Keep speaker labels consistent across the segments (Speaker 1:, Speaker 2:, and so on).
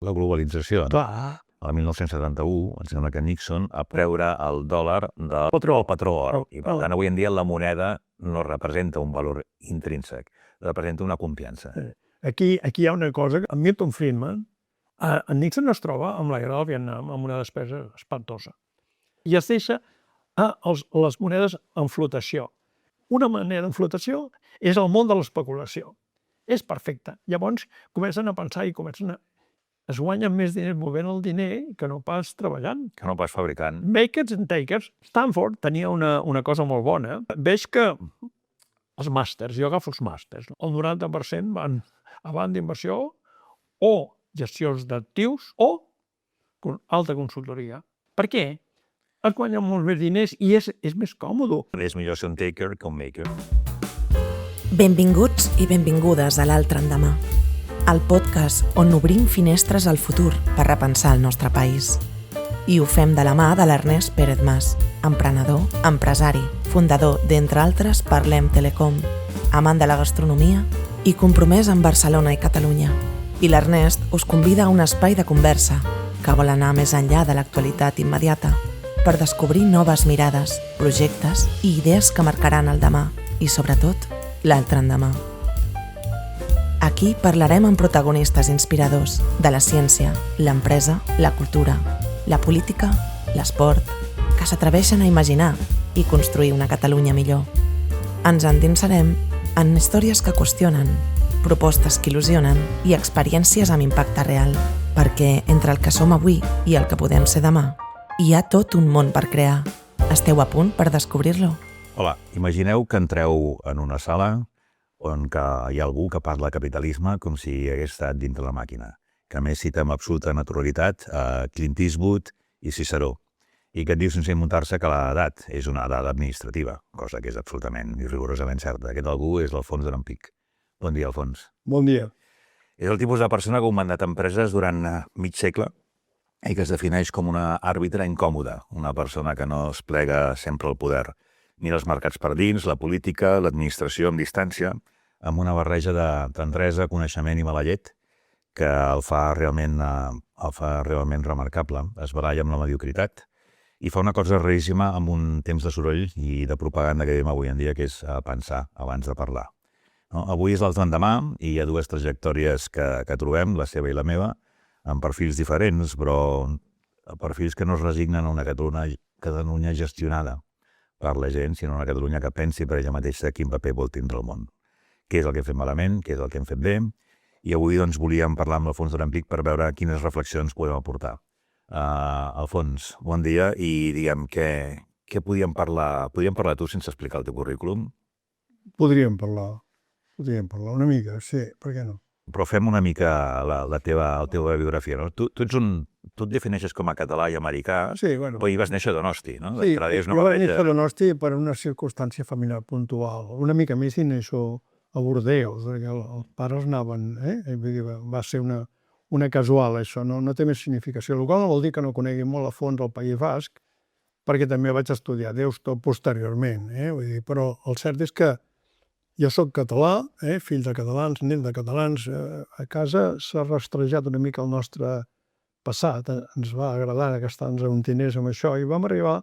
Speaker 1: La globalització, no?
Speaker 2: Clar.
Speaker 1: El 1971, em sembla que Nixon va treure el dòlar del patró or. I per tant, avui en dia la moneda no representa un valor intrínsec, representa una confiança.
Speaker 2: Aquí hi ha una cosa, en Milton Friedman, en Nixon es troba amb la guerra del Vietnam amb una despesa espantosa i es deixa les monedes en flotació. Una moneda en flotació és el món de l'especulació. És perfecte. Llavors comencen a pensar i es guanyen més diners movent el diner que no pas treballant.
Speaker 1: Que no pas fabricant.
Speaker 2: Makers and takers. Stanford tenia una cosa molt bona. Veig que els màsters, jo agafo els màsters, el 90% van a banda d'inversió o gestions d'actius o alta consultoria. Per què? Es guanyen molts més diners i és més còmode.
Speaker 1: És millor ser un taker que un maker.
Speaker 3: Benvinguts i benvingudes a l'Altre Endemà, el podcast on obrim finestres al futur per repensar el nostre país. I ho fem de la mà de l'Ernest Pérez Mas, emprenedor, empresari, fundador, d'entre altres, Parlem Telecom, amant de la gastronomia i compromès amb Barcelona i Catalunya. I l'Ernest us convida a un espai de conversa que vol anar més enllà de l'actualitat immediata per descobrir noves mirades, projectes i idees que marcaran el demà i, sobretot, l'altre endemà. Aquí parlarem amb protagonistes inspiradors de la ciència, l'empresa, la cultura, la política, l'esport, que s'atreveixen a imaginar i construir una Catalunya millor. Ens endinsarem en històries que qüestionen, propostes que il·lusionen i experiències amb impacte real, perquè entre el que som avui i el que podem ser demà, hi ha tot un món per crear. Esteu a punt per descobrir-lo?
Speaker 1: Hola, imagineu que entreu en una sala on hi ha algú que parla de capitalisme com si hagués estat dintre la màquina, que a més cita amb absoluta naturalitat a Clint Eastwood i Ciceró, i que et diu sense muntar-se que l'edat és una dada administrativa, cosa que és absolutament i rigorosament certa. Aquest algú és l'Alfons de Lampic. Bon dia, Alfons.
Speaker 2: Bon dia.
Speaker 1: És el tipus de persona que ha mandat empreses durant mig segle i que es defineix com una àrbitre incòmoda, una persona que no es plega sempre al poder, ni els mercats per dins, la política, l'administració amb distància, amb una barreja de tendresa, coneixement i mala llet que el fa realment remarcable. Es baralla amb la mediocritat i fa una cosa raríssima amb un temps de soroll i de propaganda que diem avui en dia, que és pensar abans de parlar. No? Avui és l'altre endemà i hi ha dues trajectòries que trobem, la seva i la meva, amb perfils diferents, però perfils que no es resignen a una Catalunya gestionada per la gent, sinó una Catalunya que pensi per ella mateixa quin paper vol tindre el món. Què és el que hem fet malament, què és el que hem fet bé, i avui volíem parlar amb l'Alfons de Lampic per veure quines reflexions podem aportar. Alfons, bon dia, i diguem, què podíem parlar tu sense explicar el teu currículum?
Speaker 2: Podríem parlar una mica, sí, per què no?
Speaker 1: Però fem una mica la teva biografia, no? Tu et defineixes com a català i americà,
Speaker 2: sí, bueno.
Speaker 1: Però hi vas néixer a Donosti, no?
Speaker 2: Sí, jo vaig néixer a Donosti per una circumstància familiar puntual. Una mica més i neixo a Bordeus, perquè els pares anaven, va ser una casual, això, no té més significació. El qual no vol dir que no conegui molt a fons el País Basc, perquè també vaig estudiar a Deusto posteriorment, vull dir, però el cert és que jo soc català, fill de catalans, net de catalans. A casa s'ha rastrejat una mica el nostre passat. Ens va agradar que ens amuntinés amb això i vam arribar,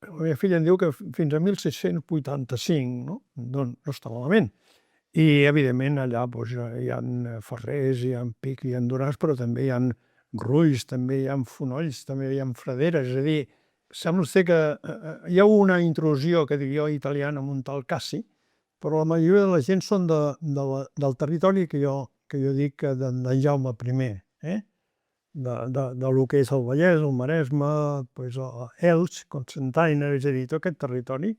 Speaker 2: la meva filla em diu que fins a 1685, no? No està malament. I, evidentment, allà hi ha ferrers, hi ha pic, hi ha durars, però també hi ha rulls, també hi ha fonolls, també hi ha frederes. És a dir, sembla ser que hi ha una intrusió, que dic jo, italiana, amb un tal Cassi, però la majoria de la gent són del territori que jo dic d'en Jaume I, del que és el Vallès, el Maresme, Elx, Cocentaina, és a dir, tot aquest territori,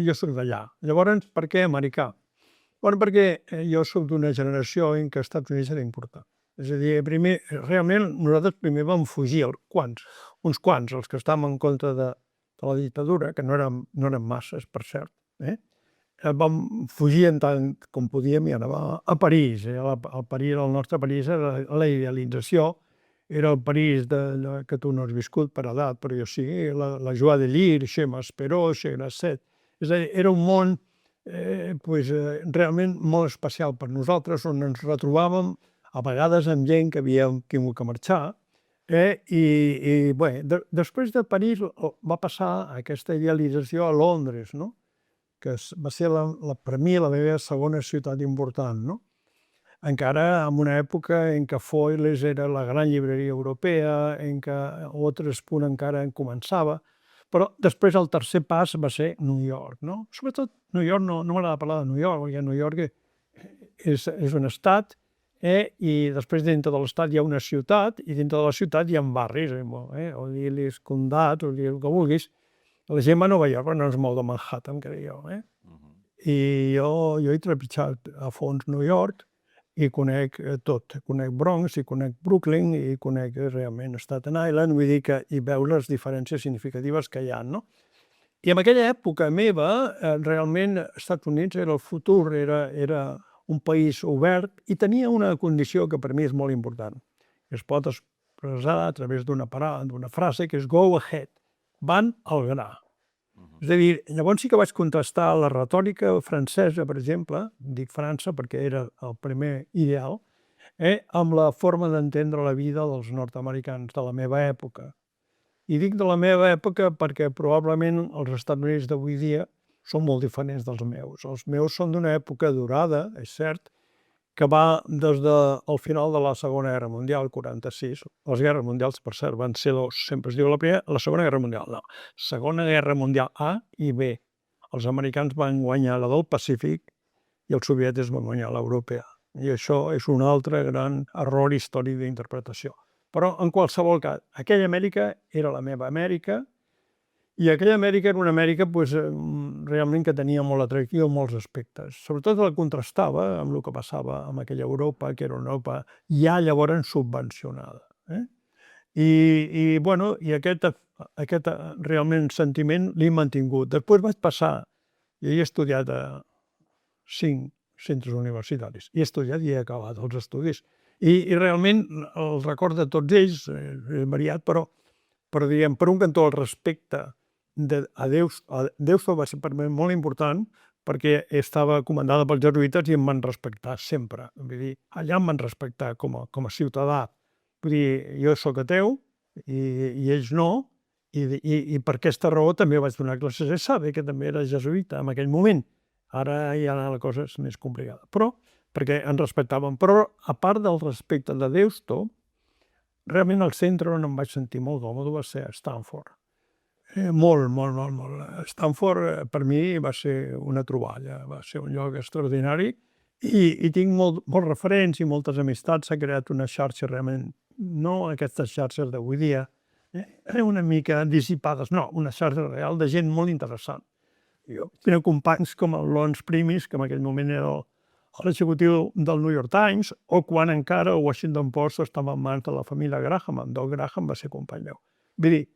Speaker 2: jo soc d'allà. Llavors, per què americà? Bueno, perquè jo soc d'una generació en què els Estats Units era important. És a dir, realment nosaltres primer vam fugir, uns quants, els que estàvem en contra de la dictadura, que no eren masses, per cert, vam fugir en tant com podíem i anar a París. El nostre París era la idealització, era el París que tu no has viscut per edat, però jo sí, la Joie de Lire, Chez Maspero, Chez Grasset. És a dir, era un món realment molt especial per nosaltres, on ens retrobàvem a vegades amb gent que havia tingut que marxar, després de París va passar aquesta idealització a Londres, no? Que va ser per mi la meva segona ciutat important, no? Encara en una època en què Foyles era la gran llibreria europea, en què Waterspoon encara en començava, però després el tercer pas va ser New York, no? Sobretot New York, no m'agrada parlar de New York, perquè New York és un estat, i després dintre de l'estat hi ha una ciutat, i dintre de la ciutat hi ha barris, o dir-los condats, o dir el que vulguis. La gent va a Nova York, però no es mou de Manhattan, crec jo. I jo he trepitjat a fons New York i conec tot. Conec Bronx, i conec Brooklyn, i conec realment Staten Island, vull dir que hi veus les diferències significatives que hi ha, no? I en aquella època meva, realment, als Estats Units era el futur, era un país obert, i tenia una condició que per mi és molt important, que es pot expressar a través d'una frase, que és go ahead, van al gra. És a dir, llavors sí que vaig contrastar la retòrica francesa, per exemple, dic França perquè era el primer ideal, amb la forma d'entendre la vida dels nord-americans de la meva època. I dic de la meva època perquè probablement els Estats Units d'avui dia són molt diferents dels meus. Els meus són d'una època durada, és cert, que va des del final de la Segona Guerra Mundial, 46. Les guerres mundials, per cert, van ser dos. Sempre es diu la primera, la Segona Guerra Mundial. No, Segona Guerra Mundial A i B. Els americans van guanyar la del Pacífic i els soviètics van guanyar l'europea. I això és un altre gran error històric d'interpretació. Però, en qualsevol cas, aquella Amèrica era la meva Amèrica, i aquella Amèrica era una Amèrica realment que tenia molt atractiu en molts aspectes. Sobretot la contrastava amb el que passava amb aquella Europa, que era una Europa ja llavors subvencionada. I aquest realment sentiment l'he mantingut. Després vaig passar, i he estudiat a 5 centres universitaris, he estudiat i he acabat els estudis. I realment el record de tots ells és variat, però diguem, per un cantó el respecte a Deusto va ser per mi molt important perquè estava comandada pels jesuïtes i em van respectar sempre. Vull dir, allà em van respectar com a ciutadà. Vull dir, jo soc ateu i ells no, i per aquesta raó també vaig donar classes a Sade, que també era jesuïta en aquell moment. Ara ja la cosa és més complicada. Però, perquè ens respectaven. Però, a part del respecte de Deusto, realment al centre on em vaig sentir molt còmode va ser a Stanford. Molt. Stanford per mi va ser una troballa, va ser un lloc extraordinari i tinc molts referents i moltes amistats. S'ha creat una xarxa realment, no aquestes xarxes d'avui dia, una mica dissipades, no, una xarxa real de gent molt interessant. Jo tinc companys com el Lawrence Primis, que en aquell moment era l'executiu del New York Times, o quan encara el Washington Post estava en mans de la família Graham. En Doug Graham va ser company meu. Vull dir,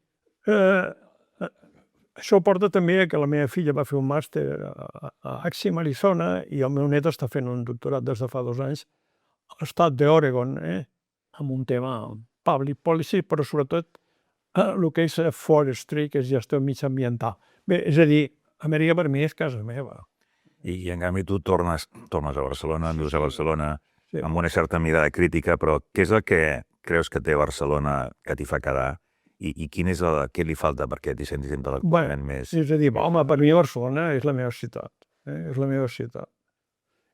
Speaker 2: això porta també a que la meva filla va fer un màster a Axim, Arizona, i el meu net està fent un doctorat des de fa 2 anys a l'estat d'Oregon, amb un tema public policy, però sobretot el que és forestry, que és gestió mitjaambiental. Bé, és a dir, Amèrica per mi és casa meva.
Speaker 1: I en canvi tu tornes a Barcelona, vius a Barcelona, amb una certa mirada crítica, però què és el que creus que té Barcelona que t'hi fa quedar? I què li falta perquè t'hi sentis intel·lectualment més?
Speaker 2: És a dir, home, per mi Barcelona és la meva ciutat. És la meva ciutat.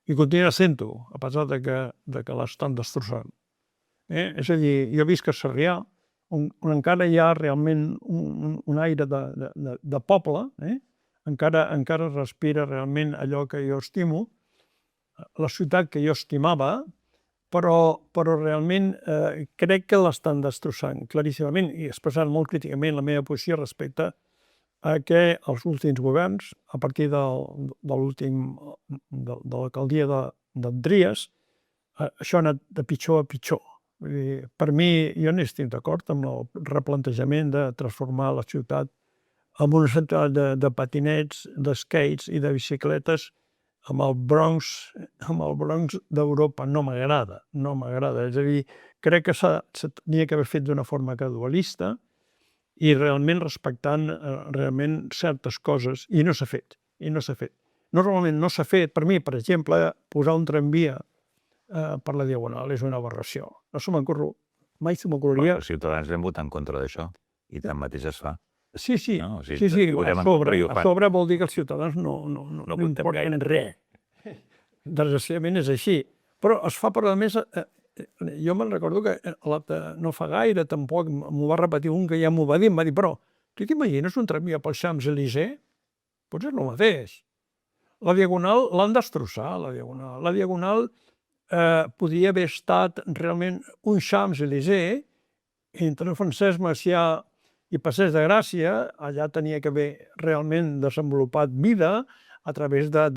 Speaker 2: I continua sent-ho, a pesar de que l'estan destrossant. És a dir, jo visc a Sarrià, on encara hi ha realment un aire de poble, encara respira realment allò que jo estimo, la ciutat que jo estimava, però realment crec que l'estan destrossant claríssimament i expressant molt críticament la meva posició respecte a que els últims governs, a partir de l'alcaldia d'en Trias, això ha anat de pitjor a pitjor. Per mi, jo no estic d'acord amb el replantejament de transformar la ciutat en una ciutat de patinets, d'skates i de bicicletes amb el Bronx d'Europa. No m'agrada. És a dir, crec que s'hauria d'haver fet d'una forma gradualista i realment respectant realment certes coses, i no s'ha fet. Normalment no s'ha fet. Per mi, per exemple, posar un tramvia per la Diagonal. És una aberració. No se m'ocorre, mai se m'ocorreria.
Speaker 1: Els ciutadans vam votar en contra d'això i tanmateix es fa.
Speaker 2: Sí,
Speaker 1: No? O sigui,
Speaker 2: sí,
Speaker 1: votem
Speaker 2: a
Speaker 1: en contra i ho
Speaker 2: sobre,
Speaker 1: fan.
Speaker 2: a sobre vol dir que els ciutadans no
Speaker 1: votem
Speaker 2: importen res. Desgraciadament és així. Però es fa, però a més, jo me'n recordo que no fa gaire tampoc m'ho va repetir un que ja m'ho va dir, em va dir, però tu t'imagines un tramvia pel Champs-Élysées? Potser és el mateix. La Diagonal l'han destrossat, la Diagonal. La Diagonal podia haver estat realment un Champs-Élysées entre Francesc Macià i Passeig de Gràcia. Allà tenia que haver realment desenvolupat vida a través de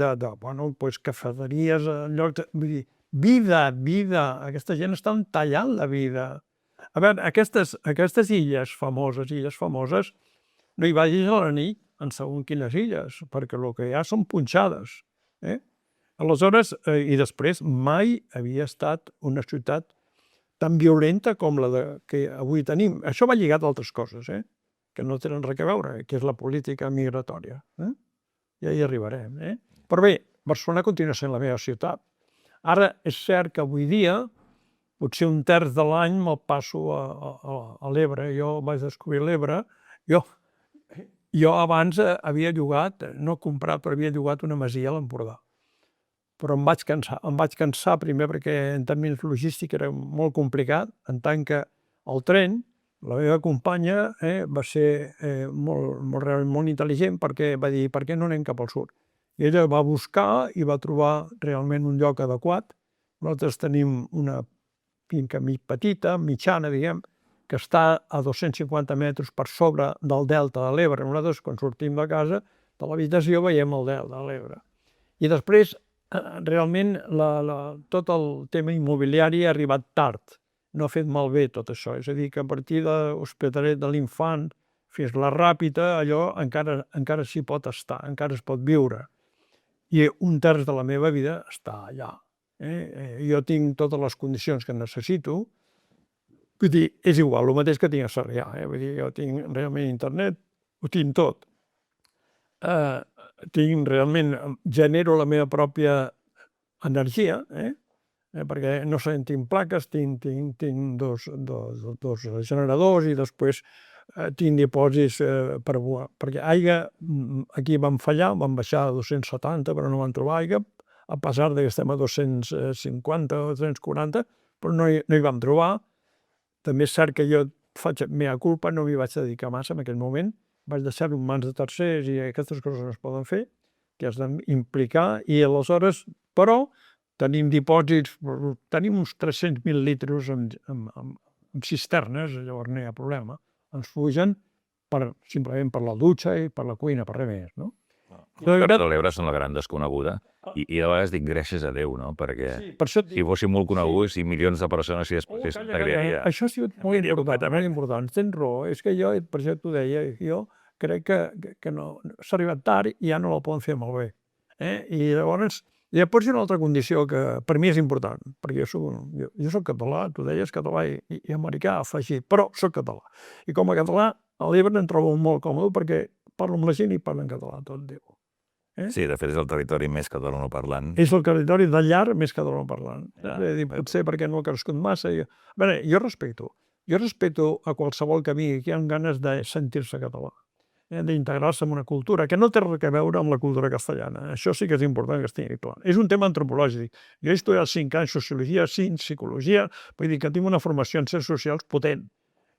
Speaker 2: cafeteries, llocs... Vull dir, vida. Aquesta gent estan tallant la vida. A veure, aquestes illes famoses, no hi vagis a la nit en segons quines illes, perquè el que hi ha són punxades. Aleshores, i després, mai havia estat una ciutat tan violenta com la que avui tenim. Això va lligat a altres coses, que no tenen res a veure, que és la política migratòria. Ja hi arribarem. Però bé, Barcelona continua sent la meva ciutat. Ara, és cert que avui dia, potser un terç de l'any me'l passo a l'Ebre. Jo vaig descobrir l'Ebre. Jo abans havia llogat, no comprat, però havia llogat una masia a l'Empordà. Però em vaig cansar primer perquè en termes logístics era molt complicat, en tant que el tren, la meva companya va ser molt intel·ligent perquè va dir, per què no anem cap al sud? I ella va buscar i va trobar realment un lloc adequat. Nosaltres tenim una finca petita, mitjana, diguem, que està a 250 metres per sobre del delta de l'Ebre. Nosaltres, quan sortim de casa, de l'habitació veiem el delta de l'Ebre. I després, realment, tot el tema immobiliari ha arribat tard. No ha fet malbé tot això. És a dir, que a partir de l'Hospitalet de l'Infant fins a la Ràpita, allò encara s'hi pot estar, encara es pot viure. I un terç de la meva vida està allà. Jo tinc totes les condicions que necessito. Vull dir, és igual, el mateix que tinc a Sarrià. Vull dir, jo tinc realment internet, ho tinc tot. Genero la meva pròpia energia, perquè no sé, tinc plaques, tinc dos generadors i després tinc dipòsits perquè aigua, aquí vam fallar, vam baixar a 270, però no vam trobar aigua, a pesar que estem a 250 o 240, però no hi vam trobar. També és cert que jo faig mea culpa, no m'hi vaig dedicar massa en aquell moment, vaig deixar-ho en mans de tercers i aquestes coses no es poden fer, que has d'implicar, i aleshores, però tenim dipòsits, tenim uns 300.000 litres en cisternes, llavors no hi ha problema. Ens fugen simplement per la dutxa i per la cuina, per res més, no?
Speaker 1: De l'Ebre són la gran desconeguda i a vegades dic gràcies a Déu, no? Perquè si fossin molt coneguts i milions de persones si després t'agradaria.
Speaker 2: Això ha sigut molt important. Tens raó. És que jo, per això t'ho deia, jo crec que s'ha arribat tard i ja no la poden fer molt bé. I llavors, després hi ha una altra condició que per mi és important, perquè jo soc català, tu deies català i americà afegit, però soc català. I com a català, a l'Ebre em trobo molt còmode perquè parlo amb la gent i parlo en català, tot Déu.
Speaker 1: Sí, de fet és el territori més catalanoparlant.
Speaker 2: És el territori de llar més catalanoparlant. Potser perquè no ha crescut massa. A veure, jo respecto a qualsevol que vingui que ha ganes de sentir-se català, d'integrar-se en una cultura que no té res a veure amb la cultura castellana. Això sí que és important que estigui clar. És un tema antropològic. Jo he estudiat 5 anys sociologia, 5 psicologia, vull dir que tinc una formació en ciències socials potent.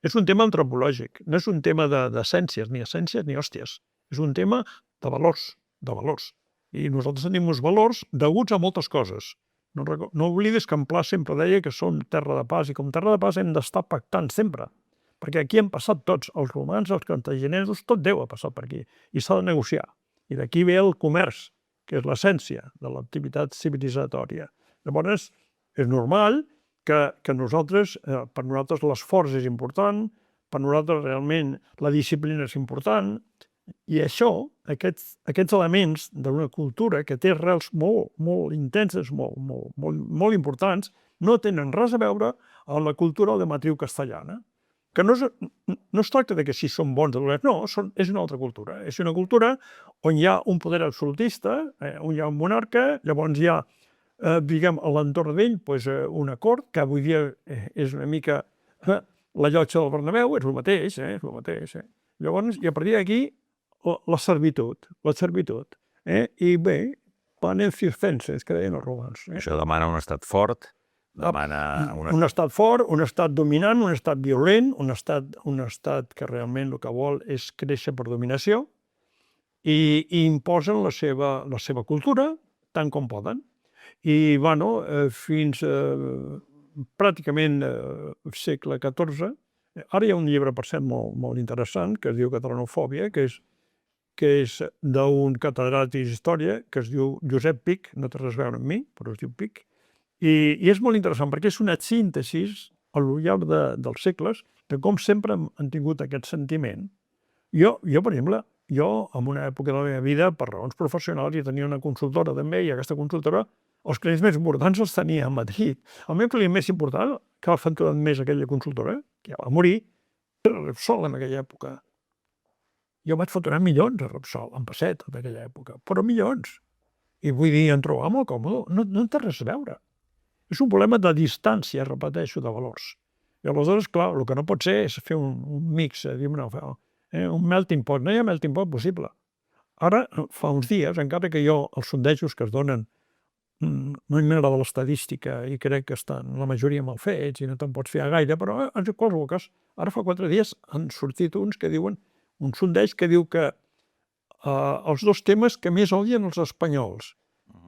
Speaker 2: És un tema antropològic, no és un tema d'essències, ni essències ni hòsties. És un tema de valors. I nosaltres tenim uns valors deguts a moltes coses. No oblides que en Pla sempre deia que som terra de pas, i com terra de pas hem d'estar pactant sempre. Perquè aquí hem passat tots, els romans, els cartaginesos, tot Déu ha passat per aquí. I s'ha de negociar. I d'aquí ve el comerç, que és l'essència de l'activitat civilitzatòria. Llavors, és normal que nosaltres, per nosaltres l'esforç és important, per nosaltres realment la disciplina és important, i això, aquests elements d'una cultura que té arrels molt intenses, molt importants, no tenen res a veure amb la cultura de matriu castellana. Que no es tracta que si són bons o dolents, no, és una altra cultura. És una cultura on hi ha un poder absolutista, on hi ha un monarca, llavors hi ha diguem, a l'entorn d'ell, una cort, que avui dia és una mica la llotja del Bernabéu, és el mateix, és el mateix. Llavors, i a partir d'aquí, la servitud. I bé, panem circenses, que deien els romans.
Speaker 1: Això demana un estat fort, demana
Speaker 2: Un estat fort, un estat dominant, un estat violent, un estat que realment el que vol és créixer per dominació i imposen la seva cultura tant com poden. I, bueno, fins pràcticament segle XIV, ara hi ha un llibre, per cert, molt interessant, que es diu Catalanofòbia, que és d'un catedràtic d'història que es diu Josep Pich, no té res a veure amb mi, però es diu Pich, i és molt interessant perquè és una síntesi al llarg dels segles de com sempre han tingut aquest sentiment. Jo, per exemple, en una època de la meva vida, per raons professionals, ja tenia una consultora també, i aquesta consultora, els clients més importants els tenia a Madrid. El meu client més important, que ha facturat més aquella consultora, que ja va morir, era Repsol en aquella època. Jo vaig facturar milions a Repsol, en pessetes d'aquella època, però milions. I vull dir, em trobava molt còmode. No té res a veure. És un problema de distància, repeteixo, de valors. I aleshores, clar, el que no pot ser és fer un mix, un melting pot. No hi ha melting pot possible. Ara, fa uns dies, encara que jo, els sondejos que es donen, no m'agrada l'estadística i crec que estan la majoria mal fets i no te'n pots fiar gaire, però en qualsevol cas, ara fa 4 dies han sortit uns que diuen, un sondeig que diu que els dos temes que més odien els espanyols,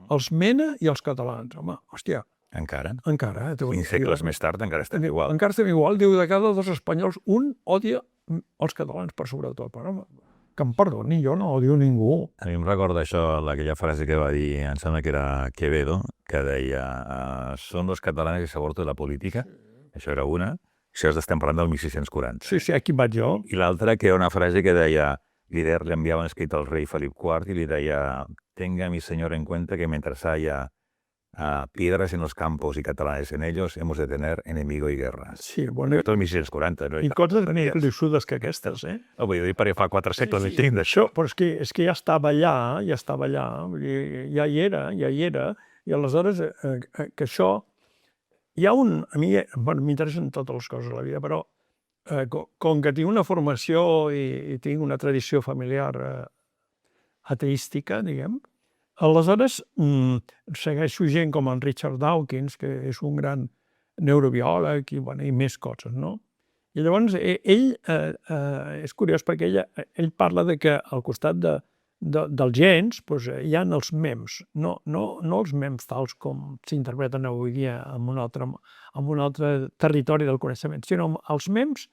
Speaker 2: els MENA i els catalans. Home, hòstia,
Speaker 1: Encara.
Speaker 2: 5
Speaker 1: segles més tard encara estem igual.
Speaker 2: Encara estem igual. Diu, de cada 2 espanyols, un odia els catalans, per sobretot. Però, que em perdoni, jo no odio ningú.
Speaker 1: A mi em recorda això, aquella frase que va dir, em sembla que era Quevedo, que deia, són los catalanes que s'aborten la política. Això era una. Això estem parlant del 1640.
Speaker 2: Sí, aquí vaig jo.
Speaker 1: I l'altra, que era una frase que deia, li enviaven escrit al rei Felip IV i li deia, tenga mi señor en cuenta que mientras haya piedras en los campos y catalanes en ellos, hemos de tener enemigo y guerra.
Speaker 2: Sí, bueno...
Speaker 1: Tot el 1640, no?
Speaker 2: I coses més gruixudes que aquestes,
Speaker 1: Vull dir, perquè fa 4 segles sí, tinc d'això.
Speaker 2: Però és que ja estava allà, ja hi era, i aleshores que això... Hi ha un... A mi m'interessen totes les coses de la vida, però com que tinc una formació i tinc una tradició familiar ateística, diguem, aleshores segueixo gent com en Richard Dawkins, que és un gran neurobiòleg i més coses, no? I llavors ell és curiós perquè ell parla de que al costat dels gens hi ha els mems, no els mems tals com s'interpreten avui dia en un altre territori del coneixement, sinó els mems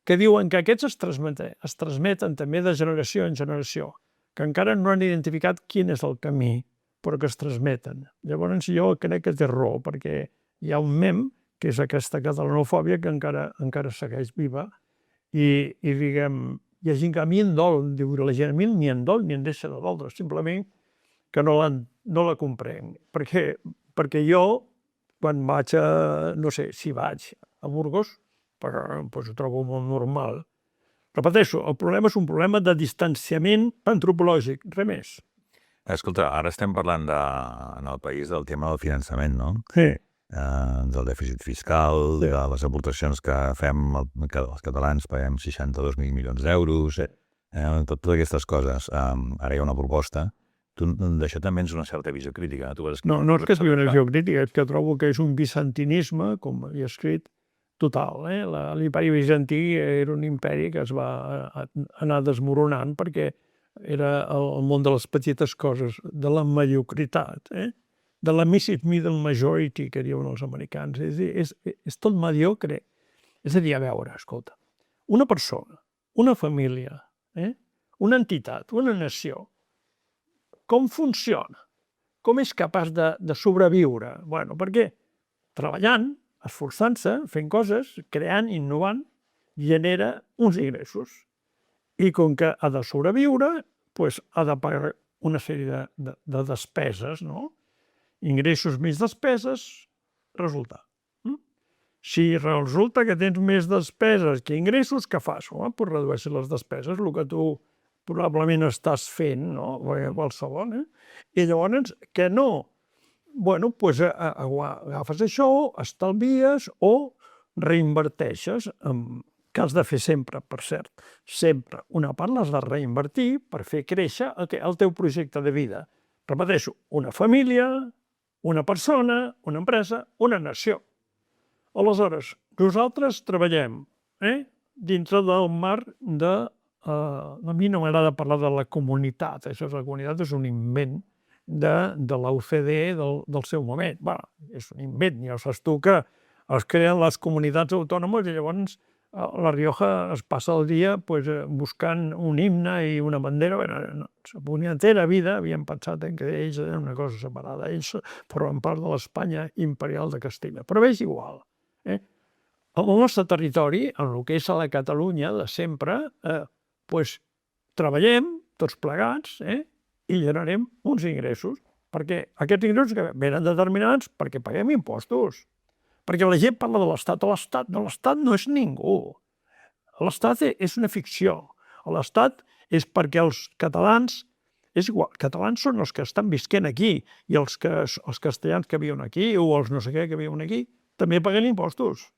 Speaker 2: que diuen que aquests es transmeten també de generació en generació, que encara no han identificat quin és el camí, però que es transmeten. Llavors jo crec que té raó, perquè hi ha un mem, que és aquesta catalanofòbia, que encara segueix viva, i diguem, hi ha gent que a mi em dol, diu la gent, a mi ni em dol ni em deixa de doldre, simplement que no la comprenc. Perquè jo, quan vaig no sé, si vaig a Burgos, ho trobo molt normal. Repeteixo, el problema és un problema de distanciament antropològic, res més.
Speaker 1: Escolta, ara estem parlant en el país del tema del finançament, no?
Speaker 2: Sí.
Speaker 1: Del dèficit fiscal, de les aportacions que fem, que els catalans paguem 62.000 milions d'euros, totes aquestes coses. Ara hi ha una proposta. D'això també és una certa visió crítica.
Speaker 2: No és que sigui una visió crítica, és que trobo que és un bizantinisme, com havia escrit, total. L'imperi bizantí era un imperi que es va anar desmoronant perquè era el món de les petites coses, de la mediocritat, de la middle majority, que diuen els americans. És tot mediocre. És a dir, a veure, escolta, una persona, una família, una entitat, una nació, com funciona? Com és capaç de sobreviure? Bueno, perquè treballant, esforçant-se, fent coses, creant, innovant, genera uns ingressos. I com que ha de sobreviure, ha de pagar una sèrie de despeses, no? Ingressos més despeses, resultat. Si resulta que tens més despeses que ingressos, què fas? Pues redueixes les despeses, el que tu probablement estàs fent, no? Qualsevol, I llavors que no bueno, doncs agafes això, estalvies o reinverteixes, que has de fer sempre, per cert. Sempre una part l'has de reinvertir per fer créixer el teu projecte de vida. Repeteixo, una família, una persona, una empresa, una nació. Aleshores, nosaltres treballem dintre del marc de... A mi no m'agrada parlar de la comunitat, això la comunitat és un invent de l'OCDE del seu moment. Bé, és un invent, ja saps tu que es creen les comunitats autònomes i llavors la Rioja es passa el dia buscant un himne i una bandera. La punyetera vida havien pensat que ells eren una cosa separada. Ells formen part de l'Espanya imperial de Castella. Però és igual. Al nostre territori, en el que és a la Catalunya de sempre, treballem tots plegats i generem uns ingressos, perquè aquests ingressos venen determinats perquè paguem impostos. Perquè la gent parla de l'Estat. L'Estat no és ningú. L'Estat és una ficció. L'Estat és perquè els catalans, és igual, catalans són els que estan visquent aquí i els castellans que viuen aquí o els no sé què que viuen aquí també paguen impostos.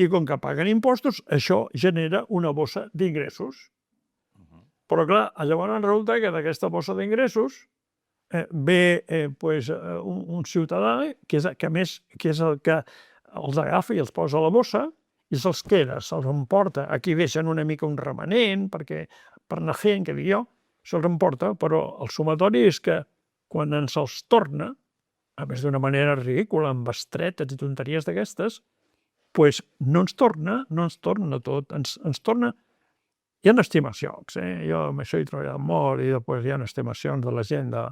Speaker 2: I com que paguen impostos, això genera una bossa d'ingressos. Però clar, llavors resulta que d'aquesta bossa d'ingressos ve un ciutadà que és el que els agafa i els posa a la bossa i se'ls queda, se'ls emporta. Aquí deixen una mica un remanent per anar fent, que dic jo, se'ls emporta, però el sumatori és que quan ens els torna, a més d'una manera ridícula, amb bestretes i tonteries d'aquestes, no ens torna tot, ens torna... Hi ha estimacions, jo amb això he treballat molt i després hi ha estimacions de la gent de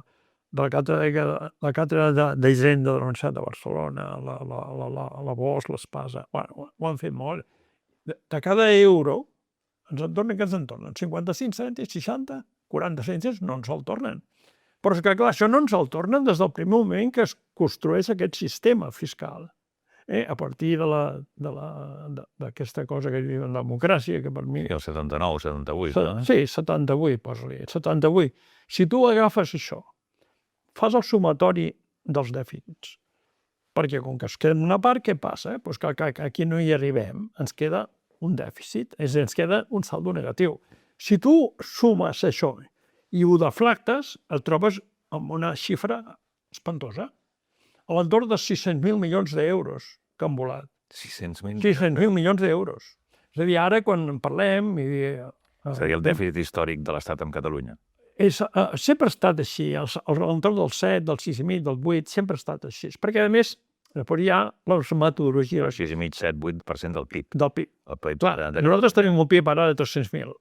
Speaker 2: la càtedra d'Hisenda de la Universitat de Barcelona, la Bosch, l'Espasa, ho han fet molt. De cada euro ens en tornen, què ens en tornen? 55 cèntims, 60, 40 cèntims no ens el tornen. Però és que clar, això no ens el tornen des del primer moment que es construeix aquest sistema fiscal. A partir d'aquesta cosa que diuen en democràcia, que per mi...
Speaker 1: El 79, 78.
Speaker 2: Sí, 78, posa-li, 78. Si tu agafes això, fas el sumatori dels dèficits, perquè com que es queda una part, què passa? Doncs que aquí no hi arribem, ens queda un dèficit, és a dir, ens queda un saldo negatiu. Si tu sumes això i ho deflactes, et trobes amb una xifra espantosa, a l'entorn de 600.000 milions d'euros que han volat.
Speaker 1: 600.000?
Speaker 2: 600.000 milions d'euros. És a dir, ara quan en parlem...
Speaker 1: Seria el dèficit històric de l'Estat amb Catalunya.
Speaker 2: Sempre ha estat així, a l'entorn del 7, del 6,5, del 8, sempre ha estat així. Perquè, a més, hi ha les metodologies...
Speaker 1: 6,5, 7, 8% del PIB.
Speaker 2: Del PIB. Clar, nosaltres tenim un PIB ara de 300.000.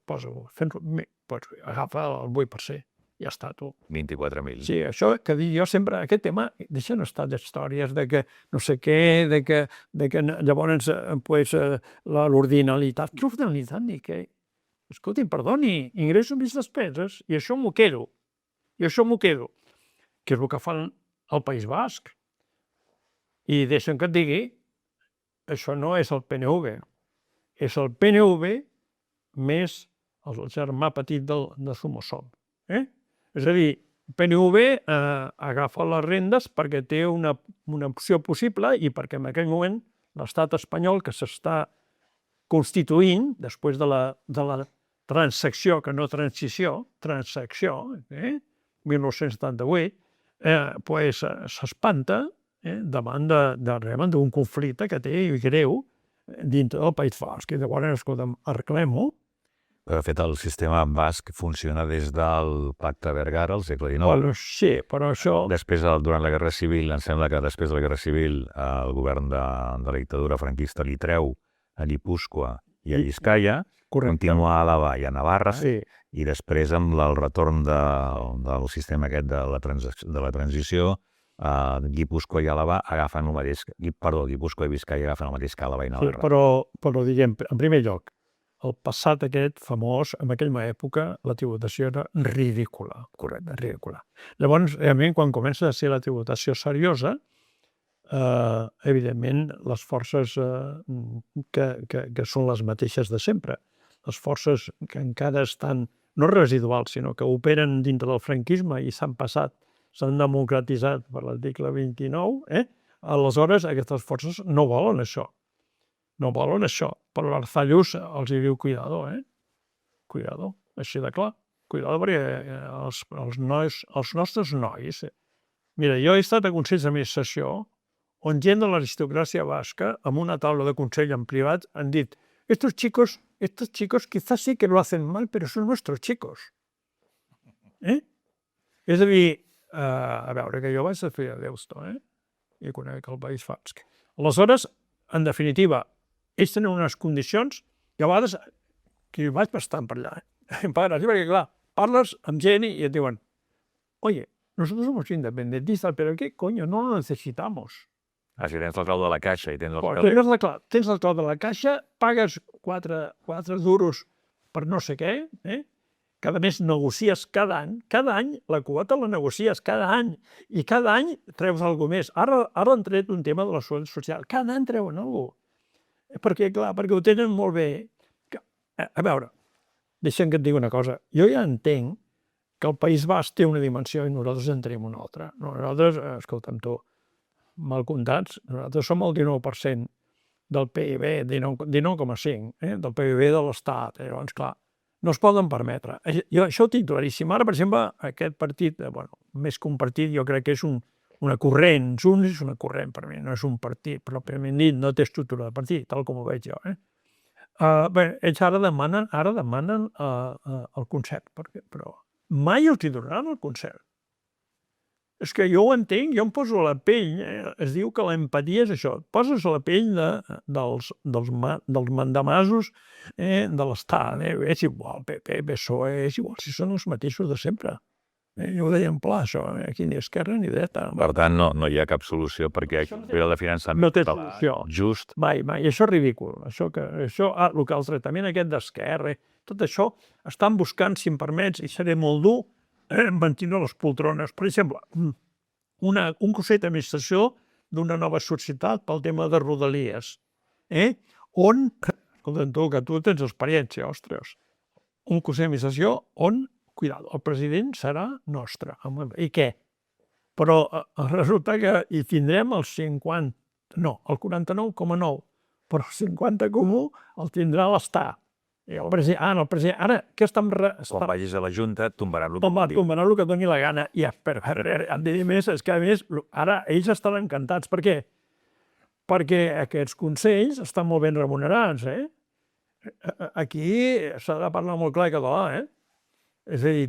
Speaker 2: Agafa el 8%. Ja està, tu.
Speaker 1: 24.000.
Speaker 2: Sí, això que dic jo sempre, aquest tema, deixen estar d'històries de que no sé què, de que llavors l'ordinalitat. Què ordinalitat ni què? Escolti'm, perdoni, ingressos més despeses, i això m'ho quedo. Que és el que fan al País Basc. I deixa'm que et digui, això no és el PNV. És el PNV més el germà petit de Somosol. És a dir, el PNV agafa les rendes perquè té una opció possible i perquè en aquell moment l'estat espanyol que s'està constituint després de la transacció, que no transició, transacció, 1978, s'espanta davant d'un conflicte que té greu dintre del País Basc. I llavors, escolta'm, arreglem-ho.
Speaker 1: De fet, el sistema basc funciona des del Pacte Vergara, al segle XIX.
Speaker 2: Sí, però això...
Speaker 1: Després, durant la Guerra Civil, em sembla que després de la Guerra Civil, el govern de la dictadura franquista li treu a Guipúscoa i a Biscaia, continua a Àlava i a Navarra, i després, amb el retorn del sistema aquest de la transició, Guipúscoa i Àlava agafen el mateix... Perdó, Guipúscoa i Biscaia agafen el mateix que Àlava i Navarra.
Speaker 2: Però diguem, en primer lloc, el passat aquest famós, en aquella època, la tributació era ridícula. Correcte, ridícula. Llavors, realment, quan comença a ser la tributació seriosa, evidentment, les forces que són les mateixes de sempre, les forces que encara estan, no residuals, sinó que operen dintre del franquisme i s'han passat s'han democratitzat per l'article 29, aleshores aquestes forces no volen això. No volen això. Però l'Arzallus els diu, cuidado, cuidado, així de clar. Cuidado perquè els nostres nois... Mira, jo he estat a consells d'administració on gent de l'aristocràcia basca, amb una taula de consell en privat, han dit estos chicos quizás sí que lo hacen mal, pero son nuestros chicos. És a dir, a veure, que jo vaig fer a Deusto, i conec el País Basc. Aleshores, en definitiva, ells tenen unes condicions que a vegades que vaig bastant per allà. Perquè, clar, parles amb gent i et diuen oye, nosotros somos independentistas, pero ¿qué coño? No lo necesitamos.
Speaker 1: Si tens la clau de la caixa i tens el
Speaker 2: Tens la clau de la caixa, pagues 4 duros per no sé què, que a més negocies cada any la quota la negocies cada any, i cada any treus alguna més. Ara han tret un tema de la seguretat social, cada any treuen alguna cosa. Perquè, clar, perquè ho tenen molt bé. A veure, deixa'm que et digui una cosa, jo ja entenc que el País Basc té una dimensió i nosaltres en tenim una altra. Nosaltres, escolta'm tu, mal comptats, nosaltres som el 19% del PIB, 19,5%, del PIB de l'Estat. Llavors, clar, no es poden permetre. Jo això ho tinc claríssim. Ara, per exemple, aquest partit, més que un partit, jo crec que és una corrent. Junts és una corrent per mi, no és un partit, pròpiament dit, no té estructura de partit, tal com ho veig jo. Ells ara demanen el concert, però mai els hi donaran el concert. És que jo ho entenc, jo em poso a la pell, es diu que l'empatia és això, et poses a la pell dels mandamasos de l'Estat, és igual, PP, PSOE, és igual, si són els mateixos de sempre. Jo ho deia en pla, això, aquí ni esquerra ni dreta.
Speaker 1: Per tant, no hi ha cap solució perquè el de finançament
Speaker 2: no té solució.
Speaker 1: Just.
Speaker 2: Mai, això és ridícul. El que el tractament aquest d'esquerra, tot això, estan buscant, si em permets, i seré molt dur, mantenir les poltrones. Per exemple, un consell d'administració d'una nova societat pel tema de Rodalies, on, escolta'm tu, que tu tens experiència, ostres, un consell d'administració on, cuidado, el president serà nostre. I què? Però resulta que hi tindrem el 49,9, però el 50,1 el tindrà l'Estat. I el president, ara, què estem...
Speaker 1: Quan vagis a la Junta, tombaran
Speaker 2: el que doni la gana. I hem de dir més, és que a més, ara ells estan encantats. Per què? Perquè aquests consells estan molt ben remunerats, Aquí s'ha de parlar molt clar i català, És a dir,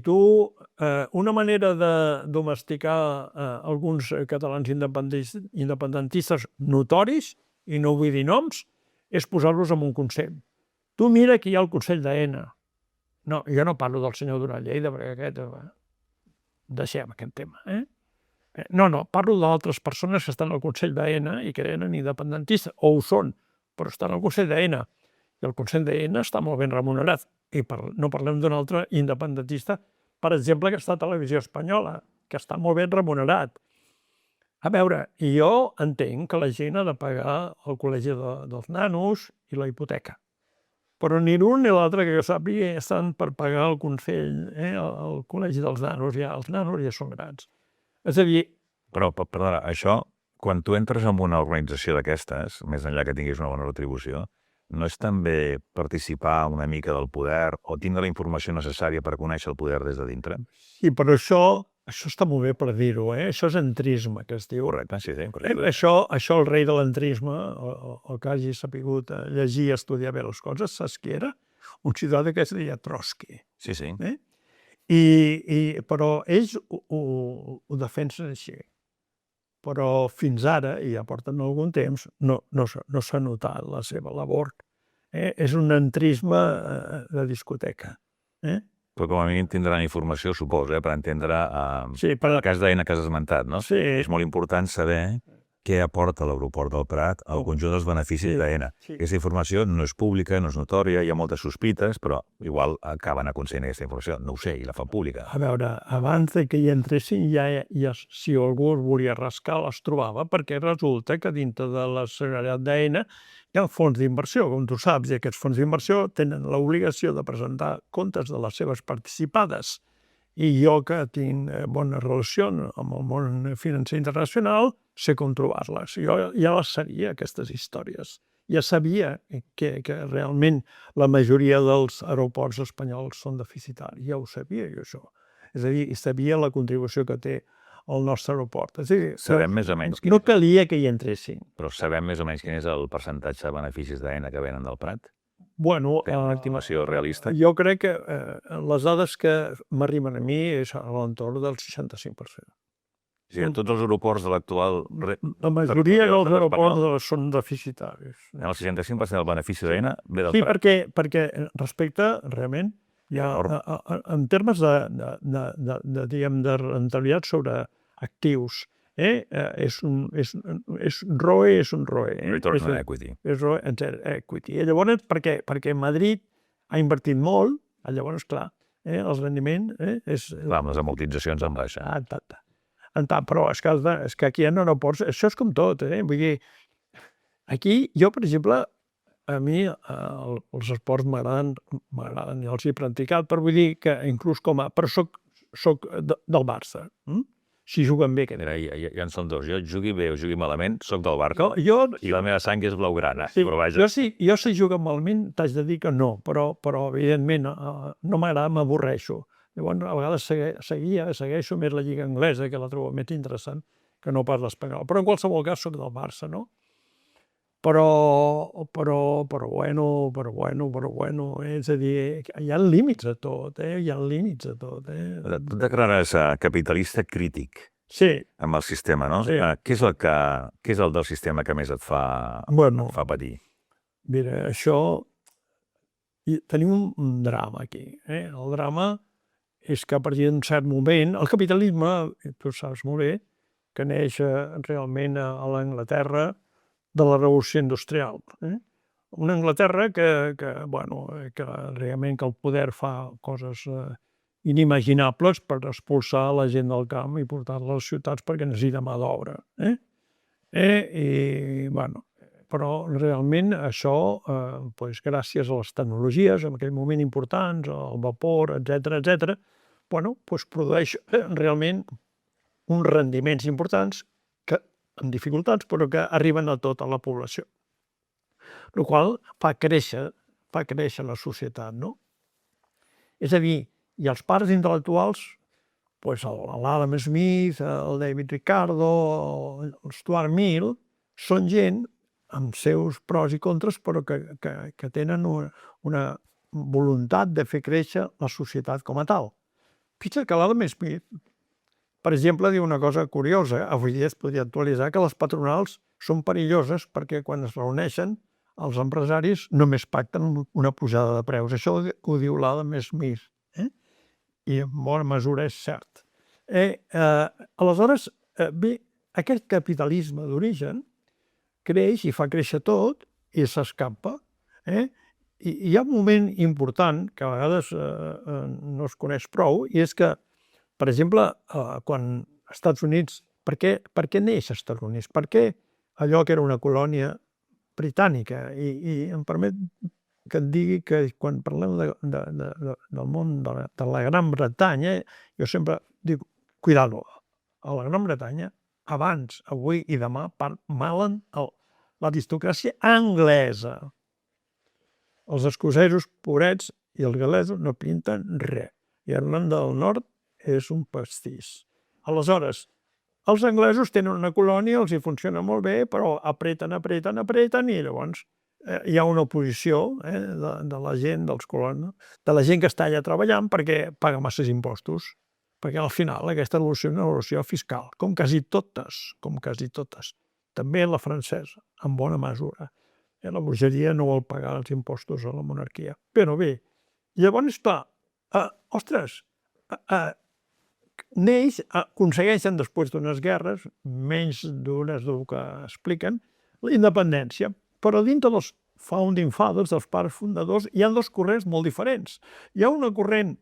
Speaker 2: una manera de domesticar alguns catalans independentistes notoris, i no vull dir noms, és posar-los en un consell. Tu mira que hi ha el Consell d'AENA. No, jo no parlo del senyor Duran Lleida, perquè aquest... Deixem aquest tema, No, parlo d'altres persones que estan al Consell d'AENA i que eren independentistes, o ho són, però estan al Consell d'AENA. I el Consell d'AENA està molt ben remunerat. I no parlem d'un altre independentista, per exemple, que està a Televisió Espanyola, que està molt ben remunerat. A veure, jo entenc que la gent ha de pagar el col·legi dels nanos i la hipoteca. Però ni l'un ni l'altre, que jo sàpiga, estan per pagar el consell, el col·legi dels nanos. Els nanos ja són grans. És a dir...
Speaker 1: Però, perdona, això, quan tu entres en una organització d'aquestes, més enllà que tinguis una bona retribució, no és també participar una mica del poder o tindre la informació necessària per conèixer el poder des de dintre?
Speaker 2: Sí, però això està molt bé per dir-ho, Això és entrisme, que es diu.
Speaker 1: Correcte, sí.
Speaker 2: Això el rei de l'entrisme, el que hagi sapigut llegir i estudiar bé les coses, saps qui era? Un ciutadà que es deia Trotsky.
Speaker 1: Sí.
Speaker 2: Però ells ho defensen així. Però fins ara, i ja porten algun temps, no s'ha notat la seva labor. És un entrisme de discoteca.
Speaker 1: Però com a mínim tindran informació, suposo, per entendre el cas d'AENA que has esmentat, no?
Speaker 2: Sí.
Speaker 1: És molt important saber què aporta l'aeroport del Prat al conjunt dels beneficis d'AENA. Aquesta informació no és pública, no és notòria, hi ha moltes sospites, però igual acaben aconseguint aquesta informació. No ho sé, i la fan pública.
Speaker 2: A veure, abans que hi entressin, ja si algú es volia rascar, les trobava, perquè resulta que dintre de la seguretat d'AENA hi ha fons d'inversió, com tu saps, i aquests fons d'inversió tenen l'obligació de presentar comptes de les seves participades. I jo, que tinc bona relació amb el món financer internacional, sé com trobar-les. Jo ja les sabia, aquestes històries. Ja sabia que realment la majoria dels aeroports espanyols són deficitaris. Ja ho sabia jo, això. És a dir, sabia la contribució que té el nostre aeroport. És a dir,
Speaker 1: Sabem més o menys
Speaker 2: no calia que hi entressin.
Speaker 1: Però sabem més o menys quin és el percentatge de beneficis d'Aena que venen del Prat?
Speaker 2: Bueno,
Speaker 1: Té una estimació realista?
Speaker 2: jo crec que les dades que m'arriben a mi és a l'entorn del 65%.
Speaker 1: O sigui, tots els aeroports de l'actual...
Speaker 2: La majoria dels
Speaker 1: l'estat espanyol,
Speaker 2: aeroports són deficitaris.
Speaker 1: el 65% del benefici d'Aena ve del
Speaker 2: Sí,
Speaker 1: Prat.
Speaker 2: perquè respecte, realment, hi ha, en termes de rendibilitat sobre actius, és un ROE, és un ROE.
Speaker 1: Return on equity.
Speaker 2: És ROE and equity. I llavors, perquè Madrid ha invertit molt, llavors, clar, el rendiment és...
Speaker 1: Clar, amb les amortitzacions en baixa.
Speaker 2: Però és que aquí hi ha aeroports, això és com tot, vull dir, aquí jo, per exemple, a mi els esports m'agraden, jo els he practicat, però vull dir que inclús però soc del Barça. Si juguen bé.
Speaker 1: Mira, ja en són dos. Jo jugui bé o jugui malament, soc del Barça i la meva sang és blaugrana.
Speaker 2: Sí,
Speaker 1: però vaja.
Speaker 2: jo si jugo malament t'haig de dir que no, però evidentment no m'agrada, m'avorreixo. Llavors, a vegades segueixo més la lliga anglesa, que la trobo més interessant que no pas l'espanyol. Però en qualsevol cas soc del Barça, no? Però bueno, és a dir, hi ha límits a tot, hi ha límits a tot.
Speaker 1: Tu declares capitalista crític
Speaker 2: Sí.
Speaker 1: amb el sistema, no?
Speaker 2: Sí.
Speaker 1: Què és el del sistema que més et fa patir?
Speaker 2: Mira, això... Tenim un drama aquí. El drama és que a partir d'un cert moment, el capitalisme, tu saps molt bé, que neix realment a l'Anglaterra de la revolució industrial. Una Anglaterra que realment que el poder fa coses inimaginables per expulsar la gent del camp i portar-la a les ciutats perquè necessita mà d'obra. Però realment això, gràcies a les tecnologies, en aquell moment importants, el vapor, etc., produeix realment uns rendiments importants amb dificultats, però que arriben a tota la població. El qual fa créixer la societat, no? És a dir, i els pares intel·lectuals, l'Adam Smith, el David Ricardo, el Stuart Mill, són gent amb seus pros i contres, però que tenen una voluntat de fer créixer la societat com a tal. Fixa't que l'Adam Smith, per exemple, diu una cosa curiosa, avui dia es podria actualitzar, que les patronals són perilloses perquè quan es reuneixen els empresaris només pacten una pujada de preus. Això ho diu l'Adam Smith. I en bona mesura és cert. Aleshores, aquest capitalisme d'origen creix i fa créixer tot i s'escampa. I hi ha un moment important que a vegades no es coneix prou, i és que, per exemple, quan als Estats Units, per què neix als Estats Units? Per què allò que era una colònia britànica? I em permet que et digui que quan parlem del món de la Gran Bretanya, jo sempre dic, cuidado, a la Gran Bretanya, abans, avui i demà, malen l'aristocràcia anglesa. Els escocesos, pobrets, i els gal·lesos no pinten res. I Irlanda del Nord és un pastís. Aleshores, els anglesos tenen una colònia, els hi funciona molt bé, però apreten, i llavors hi ha una oposició de la gent dels colons, de la gent que està allà treballant perquè paga masses impostos. Perquè al final aquesta evolució és una evolució fiscal, com quasi totes. També la francesa, en bona mesura. La burgesia no vol pagar els impostos a la monarquia. Però bé, llavors, clar, aconsegueixen després d'unes guerres, menys dures del que expliquen, la independència. Però dintre dels founding fathers, dels pares fundadors, hi ha dos corrents molt diferents. Hi ha una corrent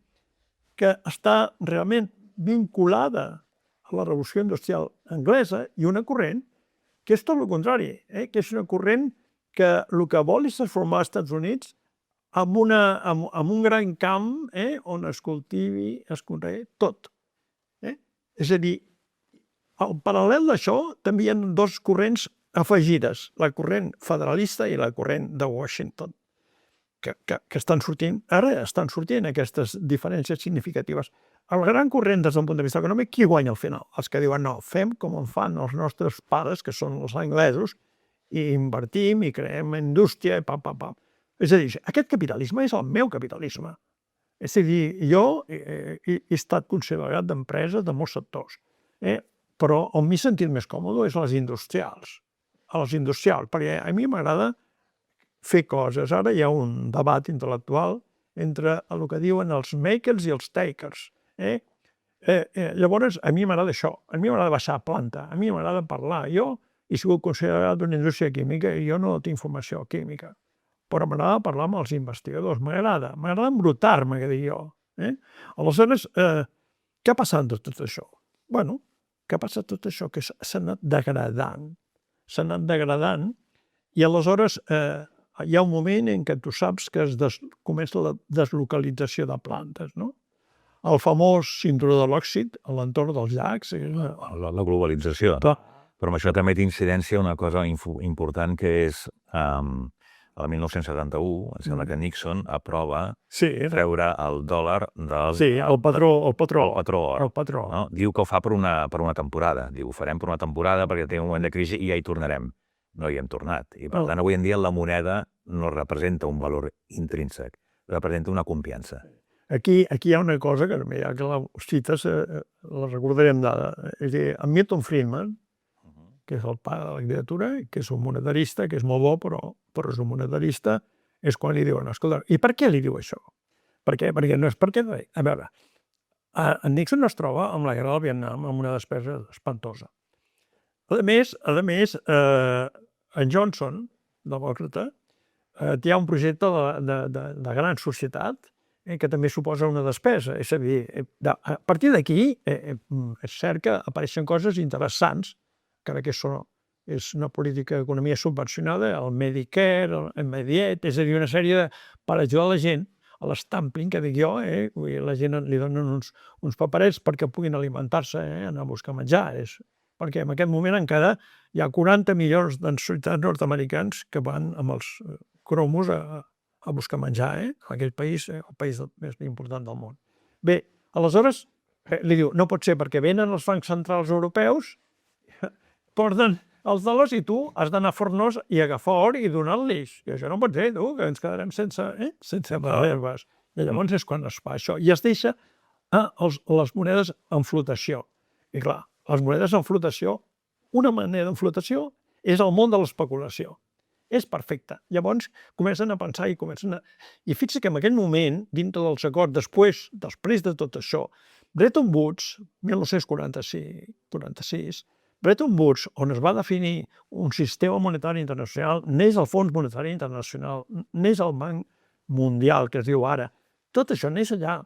Speaker 2: que està realment vinculada a la revolució industrial anglesa i una corrent que és tot el contrari, que és una corrent que el que vol és transformar els Estats Units amb un gran camp on es cultivi, es conrei tot. És a dir, al paral·lel d'això també hi ha dos corrents afegides, la corrent federalista i la corrent de Washington, que estan sortint aquestes diferències significatives. El gran corrent des d'un punt de vista econòmic, qui guanya al final? Els que diuen, no, fem com en fan els nostres pares, que són els anglesos, i invertim i creem indústria i pam, pam, pam. És a dir, aquest capitalisme és el meu capitalisme. És a dir, jo he estat considerat d'empreses de molts sectors, però on m'he sentit més còmode és a les industrials. A les industrials, perquè a mi m'agrada fer coses. Ara hi ha un debat intel·lectual entre el que diuen els makers i els takers. Llavors, a mi m'agrada això. A mi m'agrada baixar a planta. A mi m'agrada parlar. Jo he sigut considerat una indústria química i jo no tinc formació química. Però m'agrada parlar amb els investigadors. M'agrada embrutar-me, que dic jo. Aleshores, què ha passat de tot això? Bueno, què ha passat tot això? Que s'ha anat degradant. S'ha anat degradant i aleshores hi ha un moment en què tu saps que comença la deslocalització de plantes, no? El famós cinturó de l'òxid a l'entorn dels llacs.
Speaker 1: La globalització. Però amb això també té incidència una cosa important que és el 1971, em sembla que Nixon aprova treure el dòlar del...
Speaker 2: Sí, el patró
Speaker 1: or. No? Diu que ho fa per una temporada. Diu, ho farem per una temporada perquè té un moment de crisi i ja hi tornarem. No hi hem tornat. I per tant, avui en dia la moneda no representa un valor intrínsec, representa una confiança.
Speaker 2: Aquí hi ha una cosa que, ja que la cites, la recordarem d'ara. És a dir, en Milton Friedman, que és el pare de la literatura, que és un monetarista, que és molt bo, però és un monetarista, és quan li diuen, escolta, i per què li diu això? Per què? Perquè no és perquè... A veure, en Nixon es troba amb la guerra del Vietnam amb una despesa espantosa. A més, en Johnson, demòcrata, hi ha un projecte de gran societat que també suposa una despesa. És a dir, a partir d'aquí és cert que apareixen coses interessants, encara que això és una política d'economia subvencionada, el Medicare, el Mediet, és a dir, una sèrie per ajudar la gent, a l'estamping, que dic jo, la gent li donen uns paperets perquè puguin alimentar-se, anar a buscar menjar. Perquè en aquest moment encara hi ha 40 milions de ciutadans nord-americans que van amb els cromos a buscar menjar, en aquell país, el país més important del món. Bé, aleshores, li diu, no pot ser perquè venen els bancs centrals europeus, porten els dòlars i tu has d'anar a Fornós i agafar or i donar-los. I això no pot ser, tu, que ens quedarem sense reserves. I llavors és quan es fa això. I es deixa les monedes en flotació. I clar, les monedes en flotació, una manera en flotació és el món de l'especulació. És perfecte. Llavors comencen a pensar i I fixa que en aquell moment, dintre dels acords, després de tot això, Bretton Woods, 1946, Bretton Woods, on es va definir un sistema monetari internacional, neix el Fons Monetari Internacional, neix el Banc Mundial, que es diu ara. Tot això neix allà.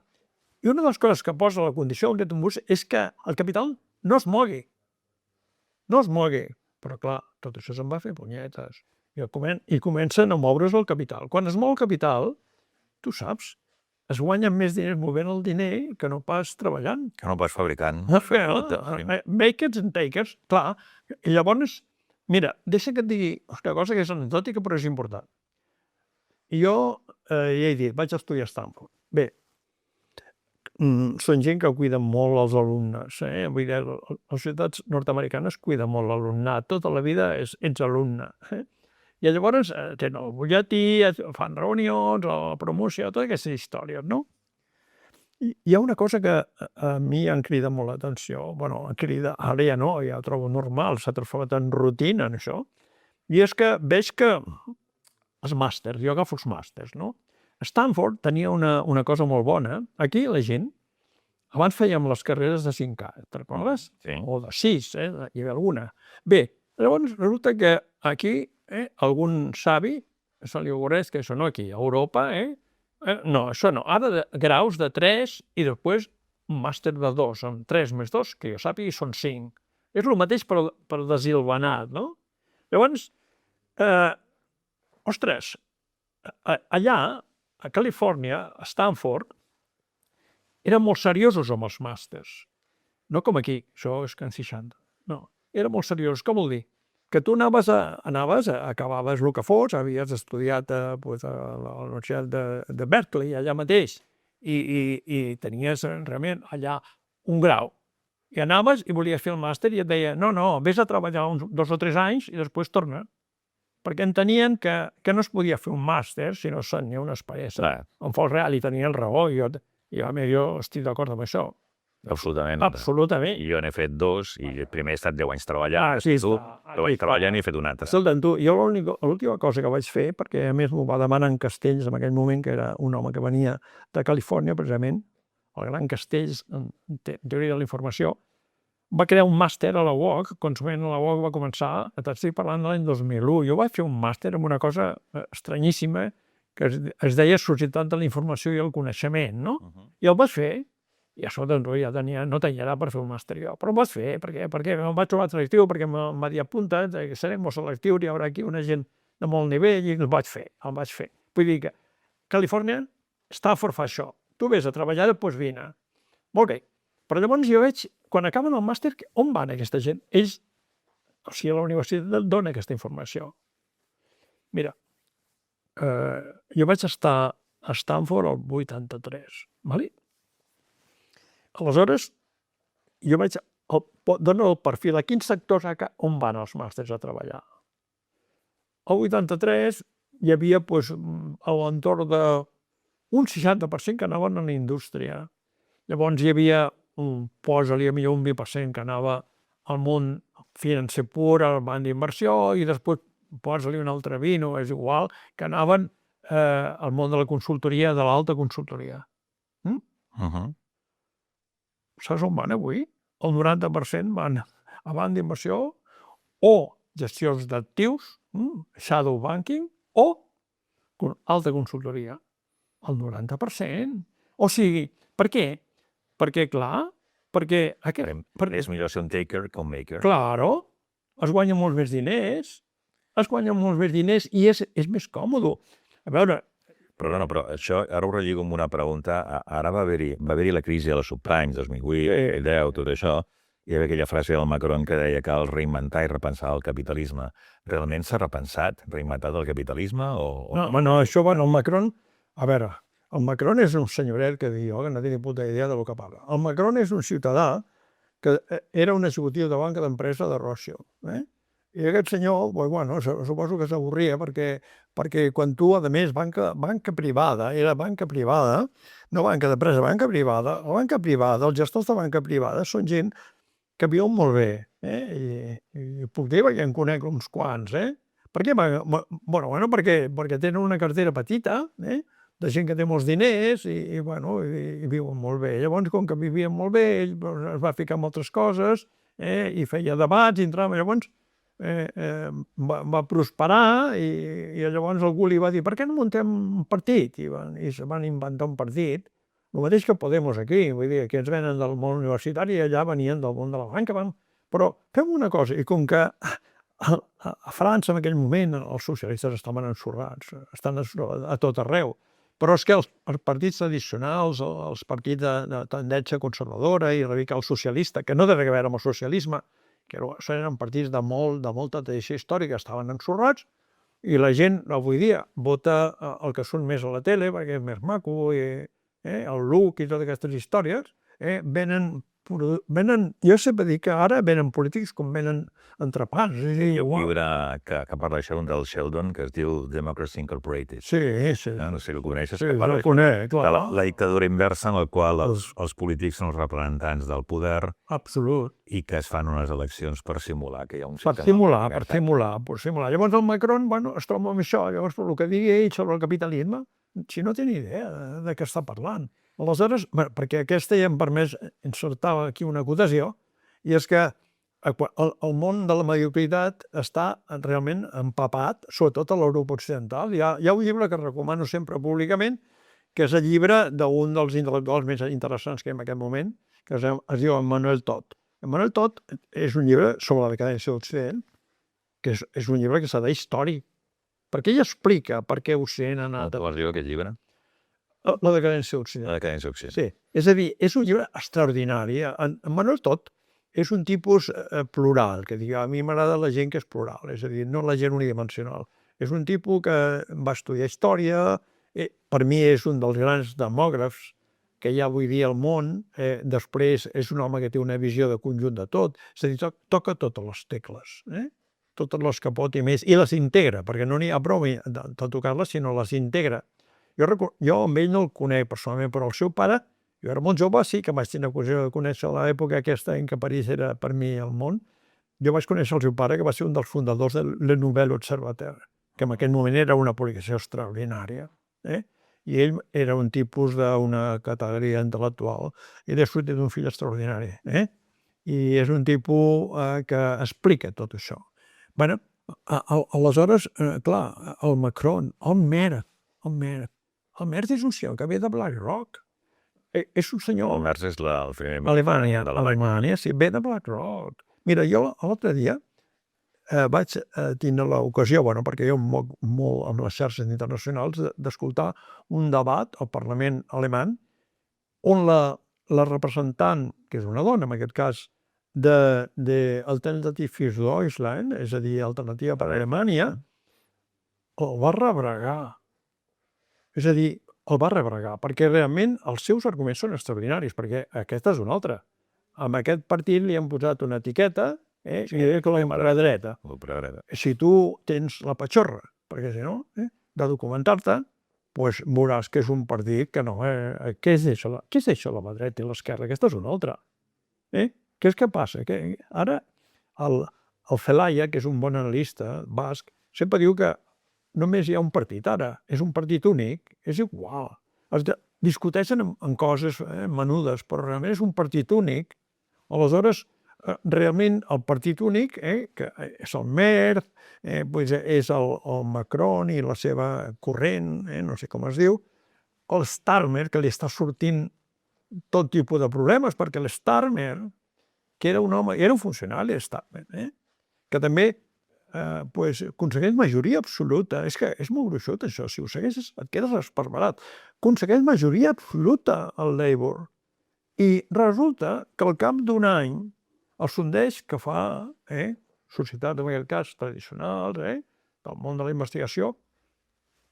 Speaker 2: I una de les coses que posa la condició del Bretton Woods és que el capital no es mogui. No es mogui. Però, clar, tot això se'n va fer punyetes. I comencen a moure's el capital. Quan es mou el capital, tu saps, es guanyen més diners movent el diner que no pas treballant.
Speaker 1: Que no pas fabricant.
Speaker 2: Makers and takers, clar. I llavors, mira, deixa que et digui una cosa que és anecdòtica però és important. I jo ja he dit, vaig estudiar a Stanford. Bé, són gent que cuiden molt els alumnes. Vull dir, les societats nord-americanes cuiden molt l'alumnat. Tota la vida ets alumne. I llavors tenen el butlletí, fan reunions, la promoció, totes aquestes històries, no? I hi ha una cosa que a mi em crida molt l'atenció. Bueno, ara ja no, ja ho trobo normal, s'ha transformat en rutina en això. I és que veig que els màsters, jo agafo els màsters, no? Stanford tenia una cosa molt bona. Aquí la gent, abans fèiem les carreres de 5 anys, te'n recordes?
Speaker 1: Sí.
Speaker 2: O de 6, hi havia alguna. Bé, llavors resulta que aquí algun savi se li avorreix que això no aquí, a Europa, no, això no. Ara graus de 3 i després un màster de 2, amb 3 més 2, que jo sàpigui són 5. És el mateix per desilvanat, no? Llavors, ostres, allà
Speaker 4: a Califòrnia, a Stanford, eren molt seriosos amb els màsters. No com aquí, això és Can 60. No, eren molt seriosos. Com vol dir? Que tu acabaves, acabaves el que fos, havies estudiat a la Universitat de Berkeley, allà mateix, i tenies realment allà un grau. I anaves i volies fer el màster i et deia no, vés a treballar uns 2 o 3 anys i després torna. Perquè entenien que no es podia fer un màster si no se'n hi ha una experiència. En fos real i tenien raó, jo estic d'acord amb això.
Speaker 1: Absolutament.
Speaker 4: Absolutament.
Speaker 1: I jo n'he fet 2 i primer he estat 10 anys treballant.
Speaker 4: Sí,
Speaker 1: tu vaig treballant i he fet un altre.
Speaker 4: Escolta'm, tu, jo l'última cosa que vaig fer, perquè a més m'ho va demanar en Castells en aquell moment, que era un home que venia de Califòrnia, precisament, el gran Castells, en teoria de la informació, va crear un màster a la UOC, consumint la UOC va començar, t'estic parlant de l'any 2001, jo vaig fer un màster amb una cosa estranyíssima que es deia Societat de la Informació i el Coneixement, no? I el vaig fer, i a sota no tenia edat per fer un màster jo, però el vaig fer, perquè em vaig trobar selectiu, perquè em va dir apunta't, serem molt selectius, hi haurà aquí una gent de molt nivell, i el vaig fer. Vull dir que Califòrnia, Stanford fa això, tu vés a treballar, després vine. Molt bé, però llavors jo veig, quan acaben el màster, on van aquesta gent? Ells, o sigui, la universitat dona aquesta informació. Mira, jo vaig estar a Stanford el 83, d'acord? Aleshores, jo vaig donar el perfil a quins sectors on van els màsters a treballar. Al 83 hi havia a l'entorn d'un 60% que anaven a la indústria. Llavors hi havia un 20% que anava al món financer pur, al banc d'inversió, i després posa-li un altre 20, és igual, que anaven al món de la consultoria, de l'alta consultoria. Saps on van avui? El 90% van a banc d'inversió o gestions d'actius, shadow banking, o alta consultoria. El 90%. O sigui, per què? Perquè, clar,
Speaker 1: És millor ser un taker que un maker.
Speaker 4: Claro, es guanyen molts més diners, i és més còmode. A veure...
Speaker 1: Però això ara ho relligo amb una pregunta. Ara va haver-hi la crisi de les subprimes, 2008, 2010, tot això, i hi havia aquella frase del Macron que deia cal reinventar i repensar el capitalisme. Realment s'ha repensat, reinventat el capitalisme?
Speaker 4: No, això va, el Macron... A veure, el Macron és un senyoret que diu que no té ni puta idea del que parla. El Macron és un ciutadà que era un executiu de banca d'empresa de Rothschild, i aquest senyor, suposo que s'avorria perquè quan tu, a més, banca privada, era banca privada, no banca d'empresa, banca privada, la banca privada, els gestors de banca privada són gent que viuen molt bé, i puc dir perquè en conec uns quants, Per què? Perquè tenen una cartera petita, de gent que té molts diners i viuen molt bé. Llavors, com que vivien molt bé, ell es va ficar en altres coses, i feia debats, i entrava, llavors va prosperar, i llavors algú li va dir per què no muntem un partit? I van inventar un partit, el mateix que Podemos aquí, vull dir, que ens venen del món universitari i allà venien del món de la banca, però fem una cosa, i com que a França en aquell moment els socialistes estaven ensorrats, estan a tot arreu, però és que els partits tradicionals, els partits de tendència conservadora i radical socialista, que no té res a veure amb el socialisme, que eren partits de molta tradició històrica, estaven ensorrats, i la gent, avui dia, vota el que surt més a la tele, perquè és més maco, el look i totes aquestes històries, venen, jo sempre dic que ara venen polítics com venen entrepans.
Speaker 1: Hi ha un llibre que parla això del Sheldon, que es diu Democracy Incorporated.
Speaker 4: Sí.
Speaker 1: No sé si el coneixes.
Speaker 4: Sí, el conec, clar.
Speaker 1: La dictadura inversa en la qual els polítics són els representants del poder.
Speaker 4: Absolut.
Speaker 1: I que es fan unes eleccions per simular que hi ha un...
Speaker 4: Per simular. Llavors el Macron, es troba amb això, llavors per el que digui ell sobre el capitalisme, si no té ni idea de què està parlant. Aleshores, perquè aquesta ja em permès insertar aquí una acotació, i és que el món de la mediocritat està realment empapat, sobretot a l'Europa occidental. Hi ha un llibre que recomano sempre públicament, que és el llibre d'un dels intel·lectuals més interessants que hi ha en aquest moment, que es diu Emmanuel Todd. Emmanuel Todd és un llibre sobre la decadència de l'Occident, que és un llibre que s'ha d'històric, perquè ell explica per què Occident ha anat...
Speaker 1: Com es diu aquest llibre?
Speaker 4: La decadència occidental.
Speaker 1: La decadència occidental.
Speaker 4: Sí, és a dir, és un llibre extraordinari. Menys tot, és un tipus plural, que digue, a mi m'agrada la gent que és plural, és a dir, no la gent unidimensional. És un tipus que va estudiar història, per mi és un dels grans demògrafs que hi ha avui dia al món, després és un home que té una visió de conjunt de tot, és a dir, toca totes les tecles, totes les que pot i més, i les integra, perquè no n'hi ha prou de tocar-les, sinó les integra. Jo amb ell no el conec personalment, però el seu pare, jo era molt jove, sí que vaig tenir ocasió de conèixer l'època aquesta en què París era per mi el món. Jo vaig conèixer el seu pare, que va ser un dels fundadors de Le Nouvel Observateur, que en aquell moment era una publicació extraordinària. I ell era un tipus d'una categoria intel·lectual i després té un fill extraordinari. I és un tipus que explica tot això. Bé, aleshores, clar, el Macron, el Merz és un senyor que ve de BlackRock. És un senyor...
Speaker 1: El Merz és el primer...
Speaker 4: Alemanya, sí, ve de BlackRock. Mira, jo l'altre dia vaig tenir l'ocasió, perquè jo em moc molt amb les xarxes internacionals, d'escoltar un debat al Parlament alemany on la representant, que és una dona en aquest cas, d'Alternative für Deutschland, és a dir, Alternativa per Alemanya, el va rebregar. És a dir, el va rebregar, perquè realment els seus arguments són extraordinaris, perquè aquesta és una altra. Amb aquest partit li han posat una etiqueta, significa que l'ultradreta. Si tu tens la patxorra, perquè si no, de documentar-te, doncs veuràs que és un partit que no... Què és això la dreta i l'esquerra? Aquesta és una altra. Què és que passa? Ara el Zelaya, que és un bon analista basc, sempre diu que només hi ha un partit ara, és un partit únic, és igual. Discuteixen en coses menudes, però realment és un partit únic. Aleshores, realment el partit únic, que és el Merz, és el Macron i la seva corrent, no sé com es diu, el Starmer, que li està sortint tot tipus de problemes, perquè l'Starmer, que era un home, era un funcionari, l'Starmer, que també aconsegueix majoria absoluta. És que és molt gruixut, això. Si ho segueixes, et quedes esparverat. Aconsegueix majoria absoluta al Labour. I resulta que al cap d'un any, el sondeig que fa societats, en aquest cas, tradicionals, del món de la investigació,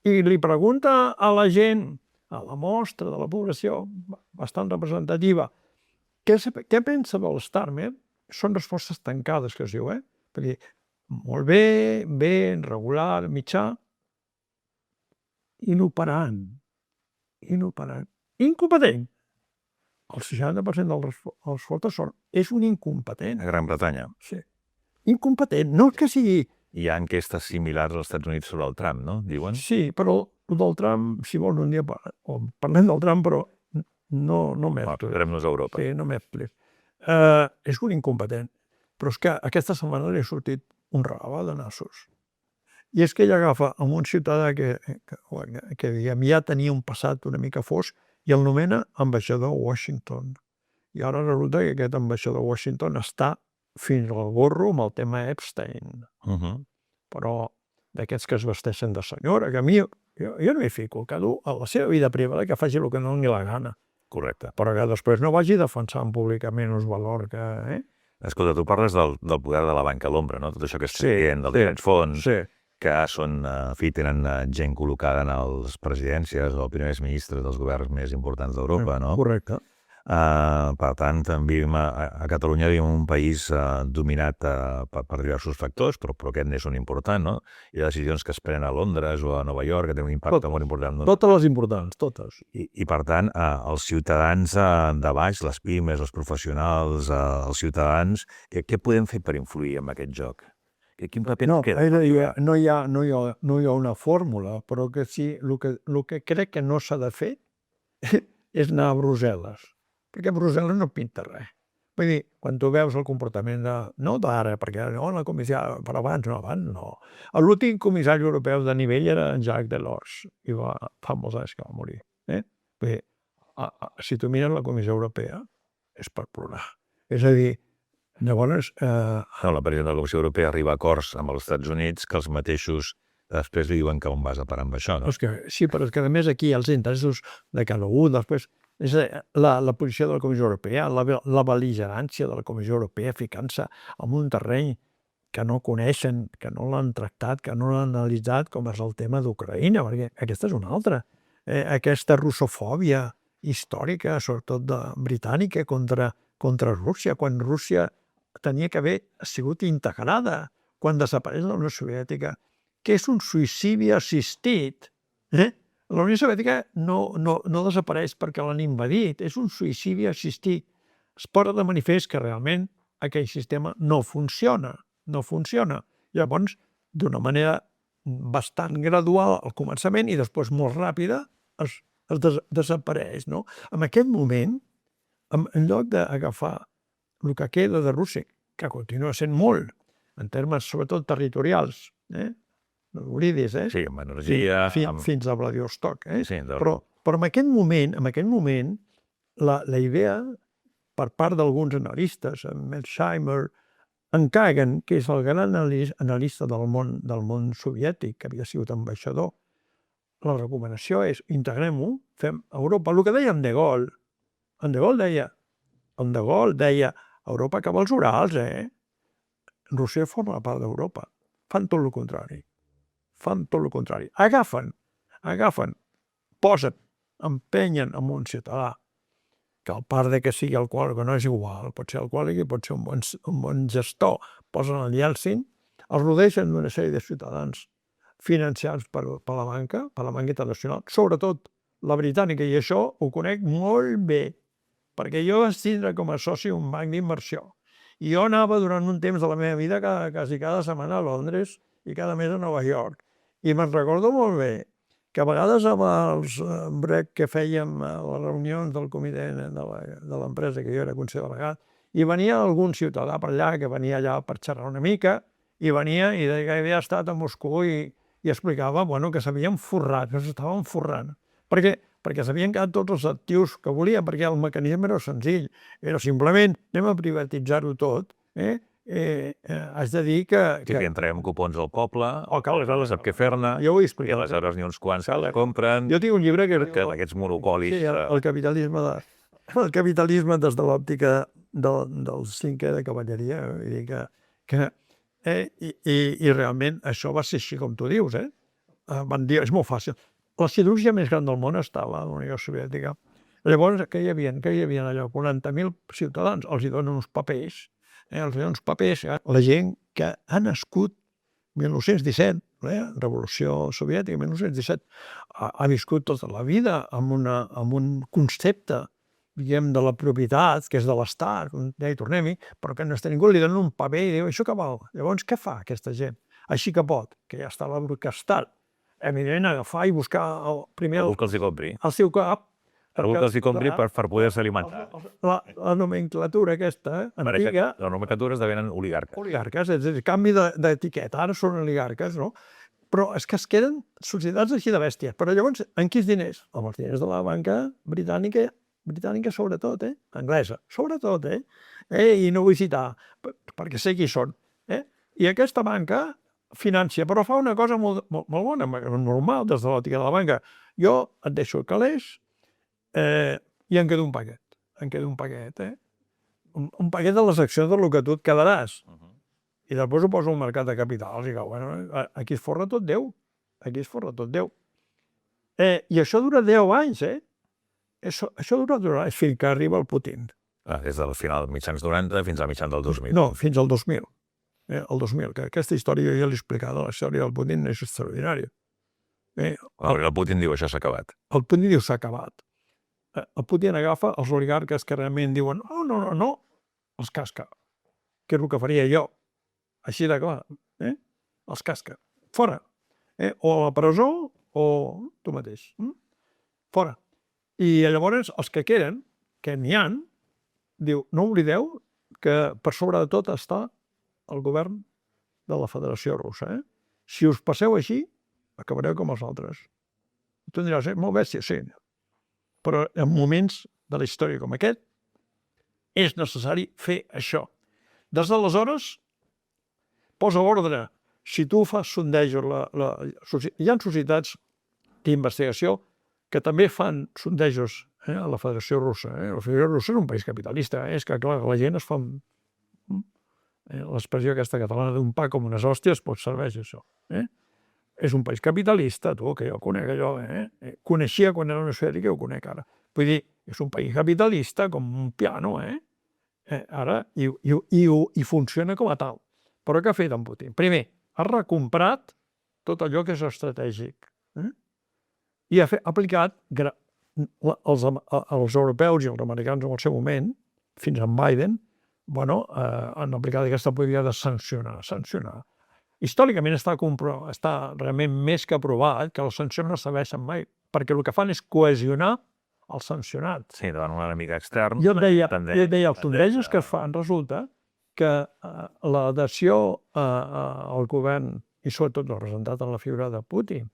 Speaker 4: i li pregunta a la gent, a la mostra de la població, bastant representativa, què pensa del Starmer? Són respostes tancades, que es diu, perquè molt bé, regular, mitjà, inoperant, incompetent. El 60% dels vots és un incompetent.
Speaker 1: A Gran Bretanya.
Speaker 4: Sí. Incompetent, no que sigui...
Speaker 1: Hi ha enquestes similars als Estats Units sobre el Trump, no? Diuen?
Speaker 4: Sí, però el del Trump, si vols un dia parlem del Trump, però no m'explico.
Speaker 1: Quedem-nos a Europa.
Speaker 4: Sí, no m'explico. És un incompetent. Però és que aquesta setmana li ha sortit un regal de nassos. I és que ell agafa amb un ciutadà que diguem, ja tenia un passat una mica fosc i el nomena ambaixador a Washington. I ara resulta que aquest ambaixador a Washington està fins al gorro amb el tema Epstein. Però d'aquests que es vesteixen de senyora, que a mi, jo no m'hi fico, cada a la seva vida privada que faci el que no doni la gana.
Speaker 1: Correcte.
Speaker 4: Però que després no vagi defensant públicament els valors que...
Speaker 1: Escolta, tu parles del poder de la banca a l'ombra, no? Tot això que estem dient, dels diferents fons, que són, en fi, tenen gent col·locada en les presidències o primers ministres dels governs més importants d'Europa, no?
Speaker 4: Correcte.
Speaker 1: Per tant, vivim a Catalunya vivim un país dominat per diversos factors, però aquest n'és un important, no? Hi ha decisions que es prenen a Londres o a Nova York que tenen un impacte molt important.
Speaker 4: Totes les importants, totes.
Speaker 1: I per tant, els ciutadans de baix, les pimes, els professionals, els ciutadans, què podem fer per influir en aquest joc? Quin paper ens queda?
Speaker 4: No hi ha una fórmula, però que sí, el que crec que no s'ha de fer és anar a Brussel·les. Perquè a Brussel·les no pinta res. Vull dir, quan tu veus el comportament no d'ara, perquè la comissió, però abans no. L'últim comissari europeu de nivell era en Jacques Delors, i fa molts anys que va morir. Vull dir, si tu mires la Comissió Europea, és per plorar. És a dir, llavors...
Speaker 1: La presidenta de la Comissió Europea arriba a acords amb els Estats Units que els mateixos després li diuen que on vas a parar amb això, no?
Speaker 4: Sí, però és que a més aquí els interessos de cada un, després és la posició de la Comissió Europea, la bel·ligerància de la Comissió Europea ficant-se en un terreny que no coneixen, que no l'han tractat, que no l'han analitzat, com és el tema d'Ucraïna, perquè aquesta és una altra. Aquesta russofòbia històrica, sobretot britànica, contra Rússia, quan Rússia tenia que haver sigut integrada, quan desapareix la Unió Soviètica, que és un suïcidi assistit. La Unió Soviètica no desapareix perquè l'han invadit, és un suïcidi assistit. Es posa de manifest que realment aquell sistema no funciona. Llavors, d'una manera bastant gradual al començament i després molt ràpida, es desapareix. No? En aquest moment, en lloc d'agafar el que queda de Rússia, que continua sent molt, en termes sobretot territorials, no oblidis,
Speaker 1: Sí, amb energia...
Speaker 4: fins a Vladivostok.
Speaker 1: Sí,
Speaker 4: però en aquest moment, la idea, per part d'alguns analistes, Mearsheimer, en Kagan, que és el gran analista del món soviètic, que havia sigut ambaixador, la recomanació és integrem-ho, fem Europa. El que deia en De Gaulle, Europa acaba als Urals, Rússia forma part d'Europa. Fan tot el contrari. Agafen, posen, empenyen amb un ciutadà que al part de que sigui alcohòlic o no és igual, pot ser alcohòlic i pot ser un bon gestor, posen el Yeltsin, els rodegen d'una sèrie de ciutadans financiats per la banca internacional, sobretot la britànica, i això ho conec molt bé, perquè jo vaig tindre com a soci un banc d'inversió. I jo anava durant un temps de la meva vida quasi cada setmana a Londres i cada mes a Nova York. I me'n recordo molt bé que a vegades amb els break que fèiem a les reunions del comitè de l'empresa, que jo era conseller delegat, i venia algun ciutadà per allà, que venia allà per xerrar una mica, i venia i deia que havia estat a Moscou i explicava que s'havien forrat, que s'estaven forrant. Per què? Perquè s'havien quedat tots els actius que volien, perquè el mecanisme era senzill. Era simplement, anem a privatitzar-ho tot, haig de dir que...
Speaker 1: Sí, que entrem cupons al poble,
Speaker 4: cal,
Speaker 1: sap què fer-ne,
Speaker 4: jo ho he
Speaker 1: i
Speaker 4: explicat.
Speaker 1: aleshores n'hi uns quants que compren,
Speaker 4: Jo tinc un llibre que
Speaker 1: aquests monopolis...
Speaker 4: Sí, el capitalisme des de l'òptica del cinquè de cavalleria, vull dir i realment això va ser així com tu dius, van dir, és molt fàcil. La siderúrgia més gran del món estava a la Unió Soviètica. Llavors, què hi havia allò? 40.000 ciutadans, els hi donen uns papers, la gent que ha nascut 1917, Revolució Soviètica, 1917, ha viscut tota la vida amb un concepte, diguem, de la propietat, que és de l'Estat, ja hi tornem-hi, però que no està ningú, li donen un paper i diu, això què val? Llavors, què fa aquesta gent? Així que pot, que ja està l'orquestat, evidentment, agafar i buscar primer
Speaker 1: Algú que els hi compri.
Speaker 4: el seu cap.
Speaker 1: Algú que els hi compri per poder-se alimentar.
Speaker 4: La nomenclatura aquesta, antiga...
Speaker 1: Les nomenclatures devenen oligarques.
Speaker 4: Oligarques, és a dir, canvi d'etiqueta, ara són oligarques, no? Però és que es queden societats així de bèsties. Però llavors, en quins diners? Amb els diners de la banca britànica sobretot, anglesa, sobretot, i no vull citar, perquè sé qui són. I aquesta banca financia, però fa una cosa molt bona, normal, des de l'òptica de la banca. Jo et deixo el calés i em quedo un paquet. Un paquet de les accions del que tu et quedaràs. I després ho poso al mercat de capitals i aquí es forra tot Déu. I això dura 10 anys, Això dura 10 anys fins que arriba el Putin.
Speaker 1: Des del final dels mitjans 90 fins al mitjan del 2000.
Speaker 4: No, fins al 2000. El 2000, que aquesta història ja l'he explicada, la història del Putin és extraordinària.
Speaker 1: El Putin diu això s'ha acabat.
Speaker 4: El Putin diu s'ha acabat. El Putin agafa els oligarques que realment diuen no, els casca. Que és el que faria jo. Així de clar. Els casca. Fora. O a la presó o tu mateix. Fora. I llavors els que queden, que n'hi ha, diu, no oblideu que per sobre de tot està el govern de la Federació Russa. Si us passeu així, acabareu com els altres. Tu em diràs, molt bèstia, sí. Però en moments de la història com aquest, és necessari fer això. Des d'aleshores, posa ordre si tu fas sondejos, hi ha societats d'investigació que també fan sondejos a la Federació Russa. La Federació Russa és un país capitalista. És que, clar, la gent es fa... L'expressió aquesta catalana d'un pa com unes hòsties, doncs serveix això. És un país capitalista, tu, que jo conec allò. Coneixia quan era una soviètica i ho conec ara. Vull dir, és un país capitalista com un piano, ara, i funciona com a tal. Però què ha fet en Putin? Primer, ha recomprat tot allò que és estratègic. I ha aplicat els europeus i els americans en el seu moment, fins a Biden, han aplicat aquesta política de sancionar. Històricament està realment més que provat que les sancions no serveixen mai, perquè el que fan és cohesionar els sancionats.
Speaker 1: Sí, davant un enemic extern.
Speaker 4: Jo deia, els sondejos que es fan, resulta que l'adhesió al govern, i sobretot representat en la figura de Putin,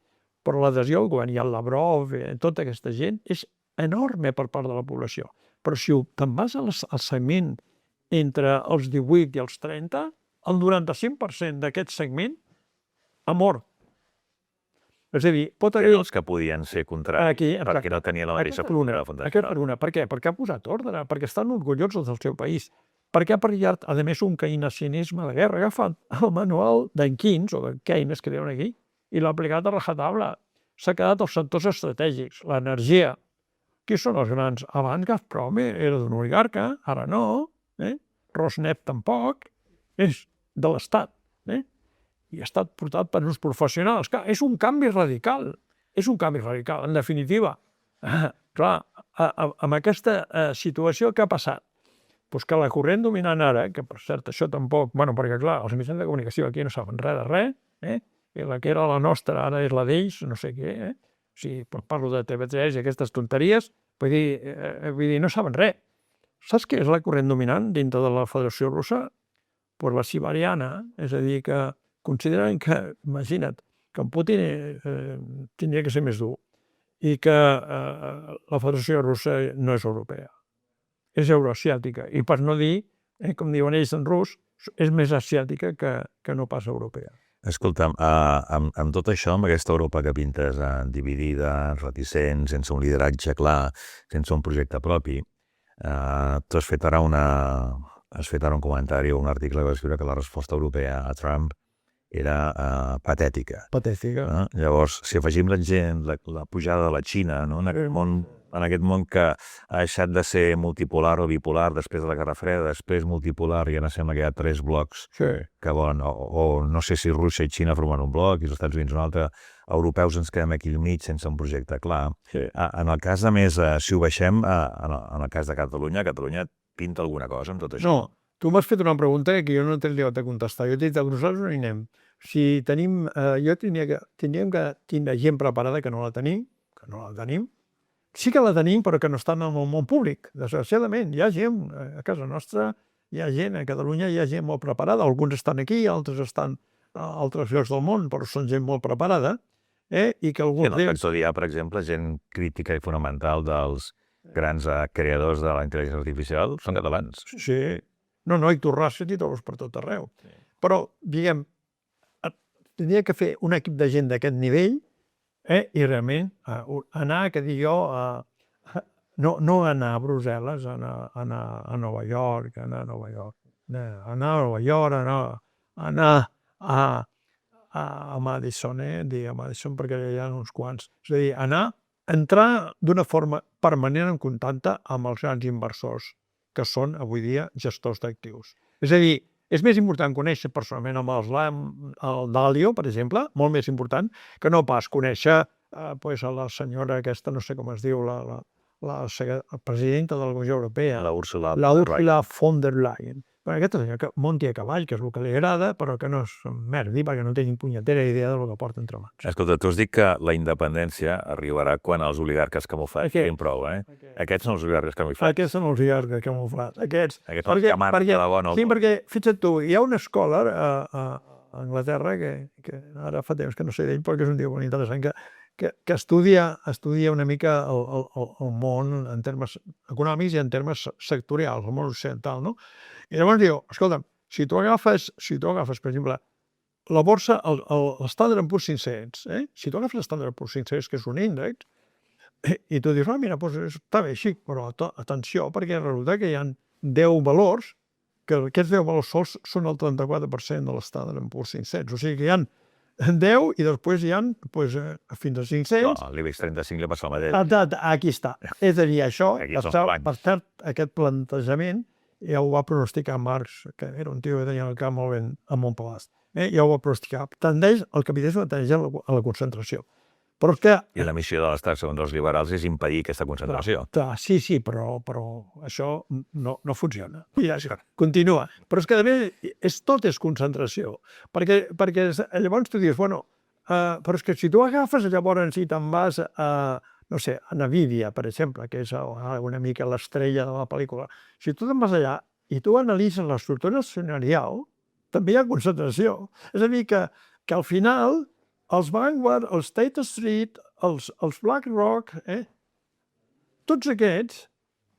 Speaker 4: però l'adhesió al govern i al Lavrov, tota aquesta gent, és enorme per part de la població. Però si te'n vas al segment entre els 18 i els 30, el 95% d'aquest segment ha mort. És a dir, pot haver...
Speaker 1: Els que podien ser contraris, perquè no tenia la mateixa política fundacional.
Speaker 4: Per què? Perquè ha posat ordre, perquè estan orgullosos del seu país, perquè ha pillat, a més, un keynesianisme de guerra. Ha agafat el manual d'en Keynes, o de Keynes, que diuen aquí, i l'ha aplicat a rajatabla. S'ha quedat als sectors estratègics, l'energia. Qui són els grans? Abans Gazprom era d'un oligarca, ara no. Rosneft tampoc, és de l'Estat. I ha estat portat per uns professionals. Clar, és un canvi radical. En definitiva. Clar, amb aquesta situació, què ha passat? Doncs que la corrent dominant ara, que per cert això tampoc... Perquè clar, els mitjans de comunicació aquí no saben res de res, i la que era la nostra ara és la d'ells, no sé què, O sigui, parlo de TV3 i aquestes tonteries, vull dir, no saben res. Saps què és la corrent dominant dintre de la Federació Russa? Pues la siberiana, és a dir, que consideren que, imagina't, que en Putin tindria que ser més dur i que la Federació Russa no és europea, és euroasiàtica. I per no dir, com diuen ells en rus, és més asiàtica que no pas europea.
Speaker 1: Escolta'm, amb tot això, amb aquesta Europa que pintes dividida, reticent, sense un lideratge clar, sense un projecte propi, tu has fet ara un comentari o un article que va escriure que la resposta europea a Trump era patètica.
Speaker 4: Patètica.
Speaker 1: Llavors, si afegim la pujada de la Xina, en aquest món que ha deixat de ser multipolar o bipolar després de la Guerra Freda, després multipolar i ara sembla que hi ha 3 blocs que volen, o no sé si Rússia i Xina formen un bloc i els Estats Units un altre, europeus ens quedem aquí al mig sense un projecte clar. En el cas de més, si ho baixem, en el cas de Catalunya pinta alguna cosa amb tot això?
Speaker 4: No, tu m'has fet una pregunta que jo no t'he arribat a contestar. Jo t'he dit, nosaltres no hi anem. Si tenim, jo tindríem que tindre gent preparada que no la tenim. Sí que la tenim, però que no estan en el món públic. Desgraciadament, hi ha gent a casa nostra, hi ha gent a Catalunya, hi ha gent molt preparada. Alguns estan aquí, altres estan a altres llocs del món, però són gent molt preparada. I que alguns
Speaker 1: en el sector d'IA, per exemple, gent crítica i fonamental dels grans creadors de la intel·ligència artificial són catalans.
Speaker 4: Sí. No, i Torrassa t'hi trobes per tot arreu. Però, diguem, tindria que fer un equip de gent d'aquest nivell i realment anar, que dic jo, no anar a Brussel·les, anar a Nova York, anar a Madison, a Madison perquè hi ha uns quants. És a dir, entrar d'una forma permanent en contacte amb els grans inversors, que són avui dia gestors d'actius. És a dir, és més important conèixer personalment amb el Dalio, per exemple, molt més important, que no pas conèixer a la senyora aquesta, no sé com es diu, la presidenta de la Comissió Europea,
Speaker 1: la Ursula
Speaker 4: von der Leyen. Aquesta senyora que munti a cavall, que és el que li agrada, però que no és merdi, perquè no té ni punyetera idea del que porta entre mans.
Speaker 1: Escolta, tu has dit que la independència arribarà quan els oligarques camuflats tinguin prou, Aquests són els oligarques camuflats.
Speaker 4: Aquests són els oligarques camuflats. Aquests
Speaker 1: són els que marquen de bona.
Speaker 4: Sí, perquè, fixa't tu, hi ha una escola a Anglaterra, que ara fa temps que no sé d'ell, però que és un dia molt interessant, que estudia una mica el món en termes econòmics i en termes sectorials, el món occidental, no? I llavors diu, escolta'm, si tu agafes, per exemple, la borsa, l'Standard & Poor's 500, si tu agafes l'Standard & Poor's 500, que és un índex, i tu dius, mira, doncs està bé així, però atenció, perquè resulta que hi ha 10 valors, que aquests 10 valors sols són el 34% de l'Standard & Poor's 500. O sigui que hi ha 10 i després hi ha fins a 500.
Speaker 1: No, a l'IBEX 35 li passa el mateix.
Speaker 4: Aquí està. És a dir, això,
Speaker 1: Aquí són blancs.
Speaker 4: per cert, aquest plantejament ja ho va pronosticar Marx, que era un tio que tenia el camp molt ben amunt pelast. Ja ho va pronosticar. Tendeix, el capitalisme tendeix a la concentració. Però és que...
Speaker 1: I la missió de l'Estat, segons els liberals, és impedir aquesta concentració.
Speaker 4: Sí, però això no funciona. Ja, continua. Però és que, a més, tot és concentració. Perquè llavors tu dius, bueno, però és que si tu agafes llavors i te'n vas a, no sé, a Nvidia, per exemple, que és una mica l'estrella de la pel·lícula, si tu te'n vas allà i tu analitzes l'estructura accionarial, també hi ha concentració. És a dir, que al final els Vanguard, els State Street, els BlackRock, tots aquests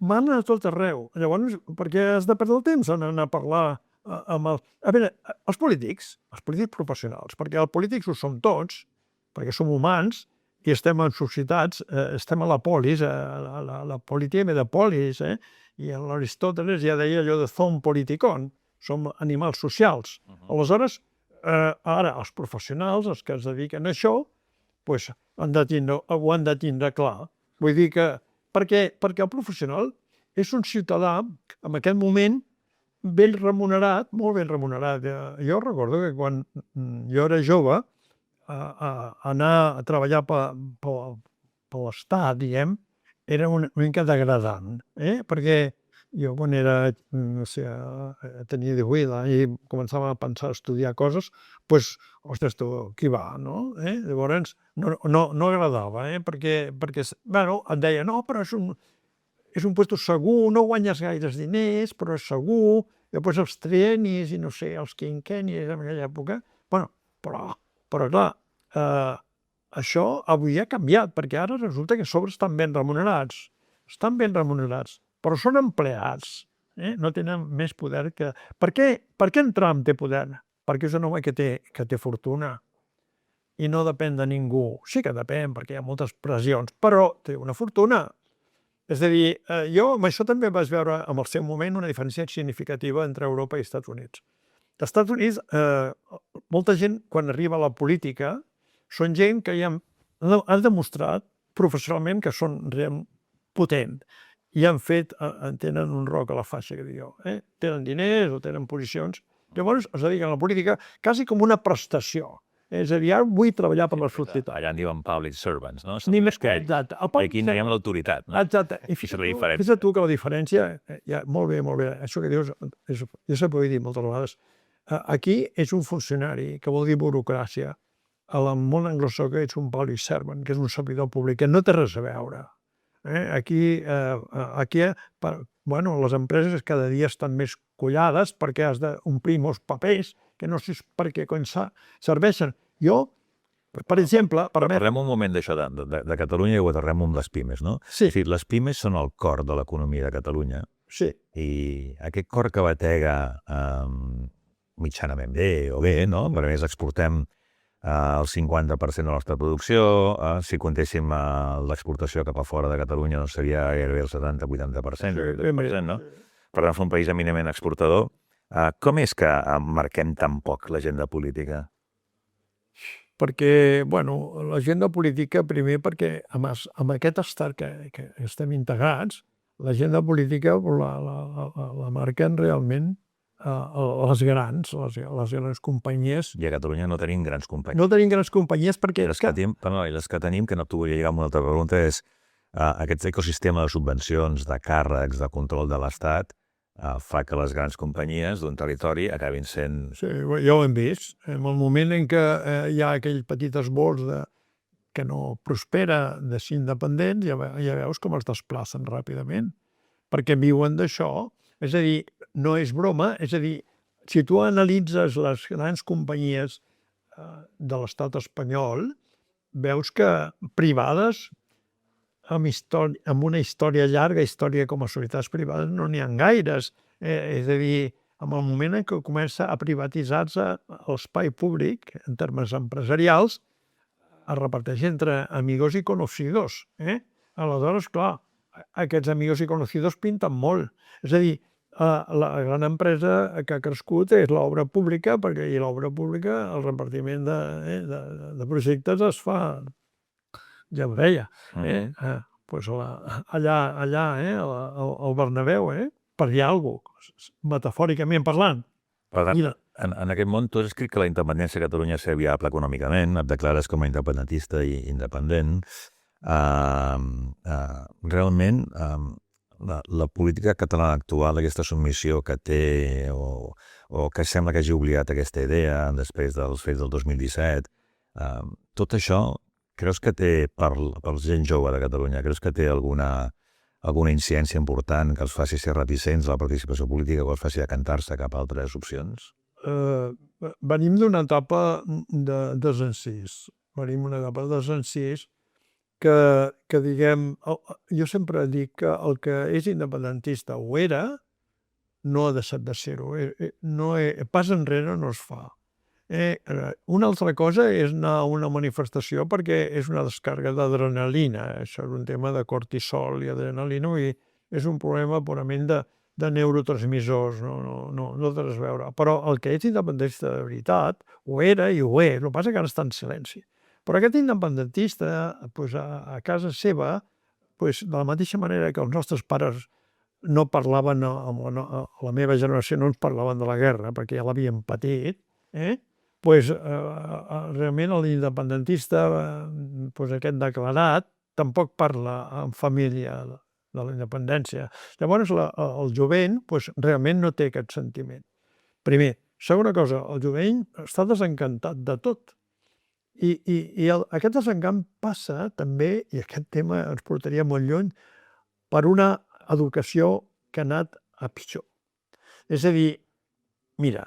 Speaker 4: manen a tot arreu. Llavors, per què has de perdre el temps en anar a parlar amb els... A veure, els polítics professionals, perquè els polítics ho som tots, perquè som humans i estem en societats, estem a la polis, a la politema de polis, i l'Aristòteles ja deia allò de zoon politikon, som animals socials. Aleshores, ara els professionals, els que es dediquen a això, ho han de tindre clar. Vull dir que, perquè el professional és un ciutadà, en aquest moment, ben remunerat, molt ben remunerat. Jo recordo que quan jo era jove, anar a treballar per l'Estat, diguem, era una mica degradant, perquè jo quan era, no sé, tenia 18 anys i començava a pensar a estudiar coses, doncs, ostres, tu, qui va, no? Llavors, no agradava, perquè bueno, et deia, no, però és un puesto segur, no guanyes gaires diners, però és segur, després els triennis i no sé, els quinquennis en aquella època, bueno, però clar, això avui ha canviat, perquè ara resulta que a sobre estan ben remunerats, però són empleats, no tenen més poder que... Per què en Trump té poder? Perquè és un home que té fortuna i no depèn de ningú. Sí que depèn, perquè hi ha moltes pressions, però té una fortuna. És a dir, jo amb això també vaig veure en el seu moment una diferència significativa entre Europa i Estats Units. Als Estats Units, molta gent, quan arriba a la política, són gent que ja han demostrat professionalment que són realment potents i tenen un roc a la faixa, que diu, tenen diners o tenen posicions. Llavors es dediquen a la política quasi com una prestació. És a dir, ara vull treballar per la societat.
Speaker 1: Allà en diuen public servants, no?
Speaker 4: Ni més que exacte.
Speaker 1: Aquí no hi ha l'autoritat, no?
Speaker 4: Exacte. I fixa't tu que la diferència, molt bé, això que dius, jo sempre ho he dit moltes vegades, aquí és un funcionari, que vol dir burocràcia. Al món anglosaxó és un public servant, que és un servidor públic, que no té res a veure. Aquí les empreses cada dia estan més collades perquè has d'omplir molts papers que no sé per què serveixen. Jo, per exemple...
Speaker 1: Parlem un moment d'això, de Catalunya, i ho aterrem amb les pimes, no?
Speaker 4: Sí.
Speaker 1: Les pimes són el cor de l'economia de Catalunya.
Speaker 4: Sí.
Speaker 1: I aquest cor que batega mitjanament bé o bé, no? Per a més, exportem el 50% de la nostra producció, si comptéssim l'exportació cap a fora de Catalunya doncs seria gairebé el 70-80%, no? Per tant, som un país eminentment exportador. Com és que marquem tan poc l'agenda política?
Speaker 4: Perquè, l'agenda política, primer perquè amb aquest estat que estem integrats, l'agenda política la marquen realment les grans companyies.
Speaker 1: I a Catalunya no tenim grans companyies.
Speaker 4: No tenim grans companyies perquè...
Speaker 1: I les que tenim, que no t'ho volia lligar amb una altra pregunta, és aquest ecosistema de subvencions, de càrrecs, de control de l'Estat, fa que les grans companyies d'un territori acabin sent...
Speaker 4: Sí, ja ho hem vist. En el moment en què hi ha aquell petit esbós que no prospera de ser independents, ja veus com es desplacen ràpidament, perquè viuen d'això. És a dir, no és broma, és a dir, si tu analitzes les grans companyies de l'estat espanyol, veus que privades, amb una història llarga, història com a societats privades, no n'hi ha gaires. És a dir, en el moment en què comença a privatitzar-se l'espai públic, en termes empresarials, es reparteix entre amigos i conocidos. Aleshores, clar, aquests amigos i conocidos pinten molt. És a dir, la gran empresa que ha crescut és l'obra pública, perquè i l'obra pública, el repartiment de projectes es fa, ja ho deia, pues allà al Bernabéu, per dir alguna cosa, metafòricament parlant.
Speaker 1: Per tant, en aquest món tu has escrit que la independència de Catalunya és viable econòmicament, et declares com a independentista i independent. Realment, la política catalana actual, aquesta submissió que té o que sembla que hagi oblidat aquesta idea després dels fets del 2017, tot això creus que té, per gent jove de Catalunya, creus que té alguna incidència important que els faci ser reticents a la participació política o els faci decantar-se cap a altres opcions?
Speaker 4: Venim d'una etapa de desencís. Venim d'una etapa de desencís que diguem, jo sempre dic que el que és independentista ho era, no ha deixat de ser-ho. Pas enrere no es fa. Una altra cosa és anar a una manifestació perquè és una descàrrega d'adrenalina. Això és un tema de cortisol i adrenalina i és un problema purament de neurotransmissors, no té res a veure. Però el que és independentista de veritat ho era i ho és, el que passa és que ara està en silenci. Però aquest independentista, a casa seva, de la mateixa manera que els nostres pares no parlaven, la meva generació no ens parlaven de la guerra perquè ja l'havien patit, realment l'independentista, aquest declarat, tampoc parla en família de la independència. Llavors el jovent realment no té aquest sentiment. Primer. Segona cosa, el jovent està desencantat de tot. I aquest desencant passa també, i aquest tema ens portaria molt lluny, per una educació que ha anat a pitjor. És a dir, mira,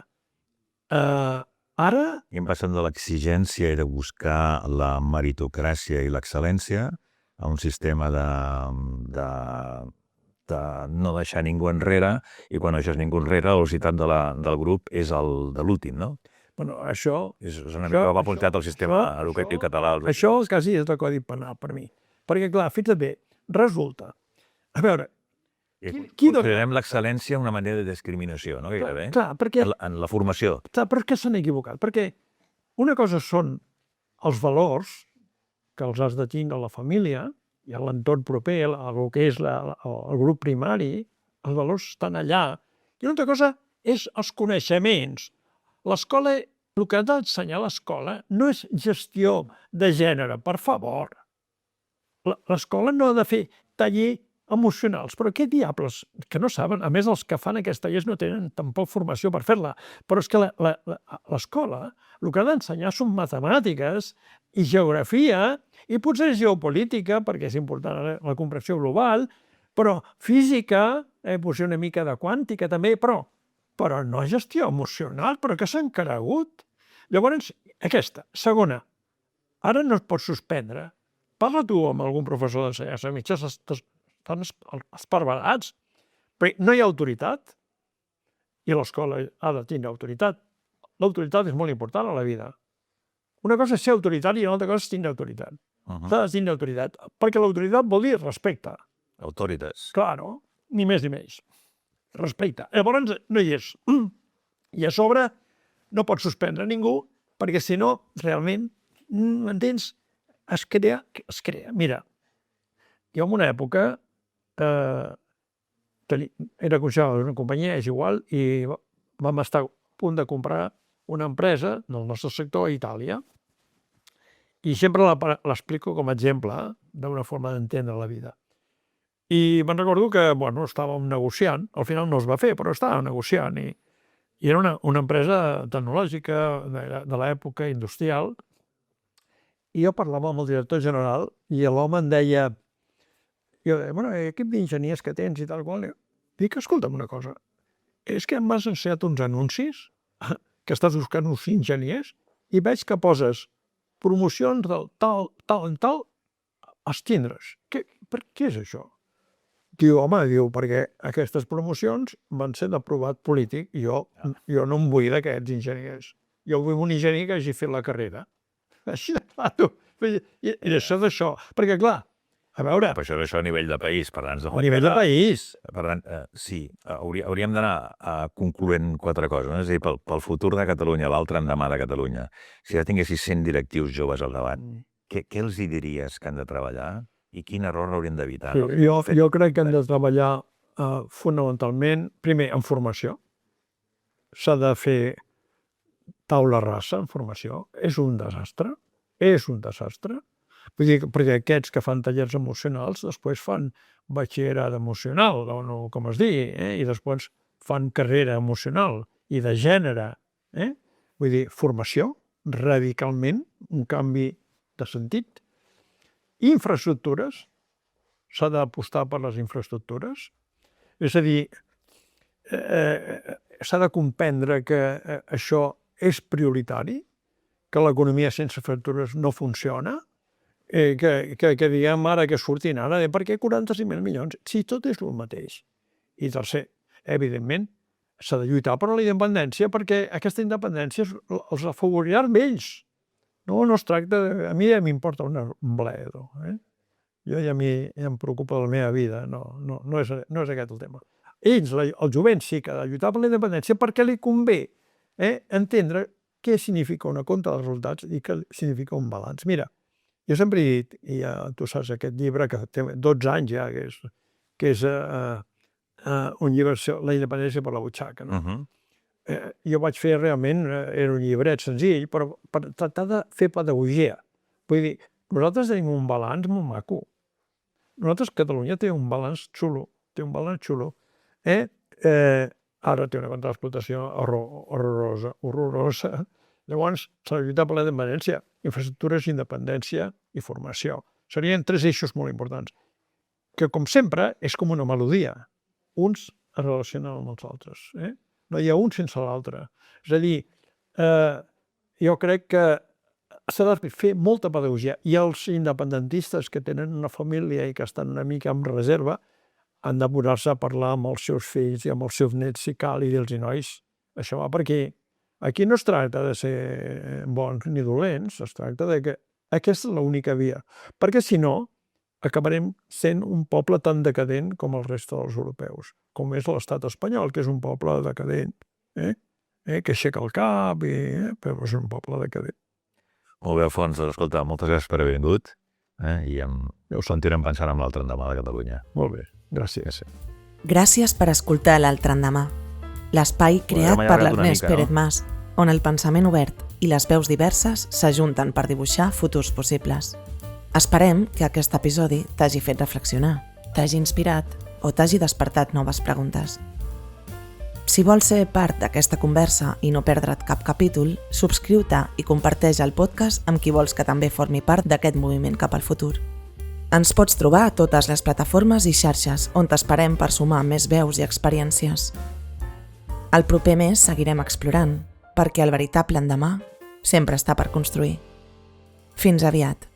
Speaker 4: ara...
Speaker 1: I em passen de l'exigència i de buscar la meritocràcia i l'excel·lència a un sistema de no deixar ningú enrere, i quan això és ningú enrere, la velocitat del grup és el de l'últim, no?
Speaker 4: Bueno, això...
Speaker 1: És una mica va apuntat al sistema educatiu català.
Speaker 4: Això quasi és de codi penal per mi. Perquè, clar, fixa't bé, resulta... A veure...
Speaker 1: Considerem l'excel·lència una manera de discriminació, no?
Speaker 4: Clar, perquè...
Speaker 1: En la formació.
Speaker 4: Clar, però és que s'han equivocat. Perquè una cosa són els valors que els has de tindre a la família i a l'entorn proper, el que és el grup primari, els valors estan allà. I una altra cosa és els coneixements. L'escola, el que ha d'ensenyar l'escola no és gestió de gènere, per favor. L'escola no ha de fer taller emocionals, però què diables, que no saben, a més els que fan aquests tallers no tenen tampoc formació per fer-la, però és que l'escola el que ha d'ensenyar són matemàtiques i geografia i potser geopolítica, perquè és important la comprensió global, però física, potser una mica de quàntica també, però no gestió emocional, però que s'han cregut. Llavors, aquesta. Segona, ara no es pot suspendre. Parla tu amb algun professor d'ensenyança mitja, estan esparverats. Perquè no hi ha autoritat i l'escola ha de tindre autoritat. L'autoritat és molt important a la vida. Una cosa és ser autoritari i una altra cosa és tindre autoritat. S'ha de tindre autoritat, perquè l'autoritat vol dir respecte.
Speaker 1: Autoritas.
Speaker 4: Claro, ni més ni menys. Respecte. Llavors no hi és. I a sobre no pots suspendre ningú perquè si no, realment, m'entens? Es crea. Mira, jo en una època era coneixedor d'una companyia, és igual, i vam estar a punt de comprar una empresa del nostre sector a Itàlia i sempre l'explico com a exemple d'una forma d'entendre la vida. I me'n recordo que, estàvem negociant, al final no es va fer, però estàvem negociant, i era una empresa tecnològica de l'època industrial, i jo parlava amb el director general, i l'home em deia, equip d'enginyers que tens i tal qual, dic, escolta'm una cosa, és que m'has ensenyat uns anuncis, que estàs buscant uns enginyers, i veig que poses promocions del tal en tal, als tindres. Què és això? Diu, home, perquè aquestes promocions van ser d'aprovat polític i jo no em vull d'aquests enginyers. Jo vull un enginyer que hagi fet la carrera. Així de clar, tu. I això d'això. Perquè, clar, a veure...
Speaker 1: Però això és això a nivell de país, per tant...
Speaker 4: A nivell de país.
Speaker 1: Per tant, sí, hauríem d'anar concloent 4 coses. No? És a dir, pel futur de Catalunya, l'altre endemà de Catalunya, si ja tinguessis 100 directius joves al davant, què els hi diries que han de treballar i quin error haurien d'evitar?
Speaker 4: Jo crec que han de treballar fonamentalment, primer, en formació. S'ha de fer taula rasa en formació. És un desastre. És un desastre. Vull dir, perquè aquests que fan tallers emocionals després fan batxillerat emocional, o com es digui, i després fan carrera emocional i de gènere. Vull dir, formació, radicalment, un canvi de sentit. Infraestructures, s'ha d'apostar per les infraestructures. És a dir, s'ha de comprendre que això és prioritari, que l'economia sense infraestructures no funciona, que diguem ara que surtin ara, per què 45.000 milions? Si tot és el mateix. I tercer, evidentment, s'ha de lluitar per la independència perquè aquesta independència els afavorirà amb ells. No es tracta a mi ja m'importa un bledo. Jo ja em preocupa la meva vida, no és aquest el tema. Ells, el jovent, sí que ha de lluitar per la independència perquè li convé entendre què significa una compta de resultats i què significa un balanç. Mira, jo sempre he dit, i ja tu saps aquest llibre que té 12 anys ja, que és un llibre, La independència per la butxaca. Jo vaig fer realment, era un llibret senzill, però per tractar de fer pedagogia. Vull dir, nosaltres tenim un balanç molt maco. Nosaltres, Catalunya, té un balanç xulo. Ara té una compta d'explotació horrorosa. Llavors, s'ha de lluitar per la independència. Infraestructures, independència i formació. Serien 3 eixos molt importants. Que, com sempre, és com una melodia. Uns es relacionen amb els altres. No hi ha un sense l'altre. És a dir, jo crec que s'ha de fer molta pedagogia. I els independentistes que tenen una família i que estan una mica en reserva han de posar-se a parlar amb els seus fills i amb els seus nets, si cal, i dir-los, nois, això va per aquí. Aquí no es tracta de ser bons ni dolents, es tracta de que aquesta és l'única via. Perquè, si no, acabarem sent un poble tan decadent com el reste dels europeus, com és l'estat espanyol, que és un poble decadent, que aixeca el cap, però és un poble decadent.
Speaker 1: Molt bé, Alfons, escolta, moltes gràcies per haver vingut i ho sentirem pensant en l'altre endemà de Catalunya.
Speaker 4: Molt bé, gràcies.
Speaker 3: Gràcies per escoltar l'altre endemà, l'espai creat per l'Ernest Pérez Mas, on el pensament obert i les veus diverses s'ajunten per dibuixar futurs possibles. Esperem que aquest episodi t'hagi fet reflexionar, t'hagi inspirat o t'hagi despertat noves preguntes. Si vols ser part d'aquesta conversa i no perdre't cap capítol, subscriu-te i comparteix el podcast amb qui vols que també formi part d'aquest moviment cap al futur. Ens pots trobar a totes les plataformes i xarxes on t'esperem per sumar més veus i experiències. El proper mes seguirem explorant, perquè el veritable endemà sempre està per construir. Fins aviat.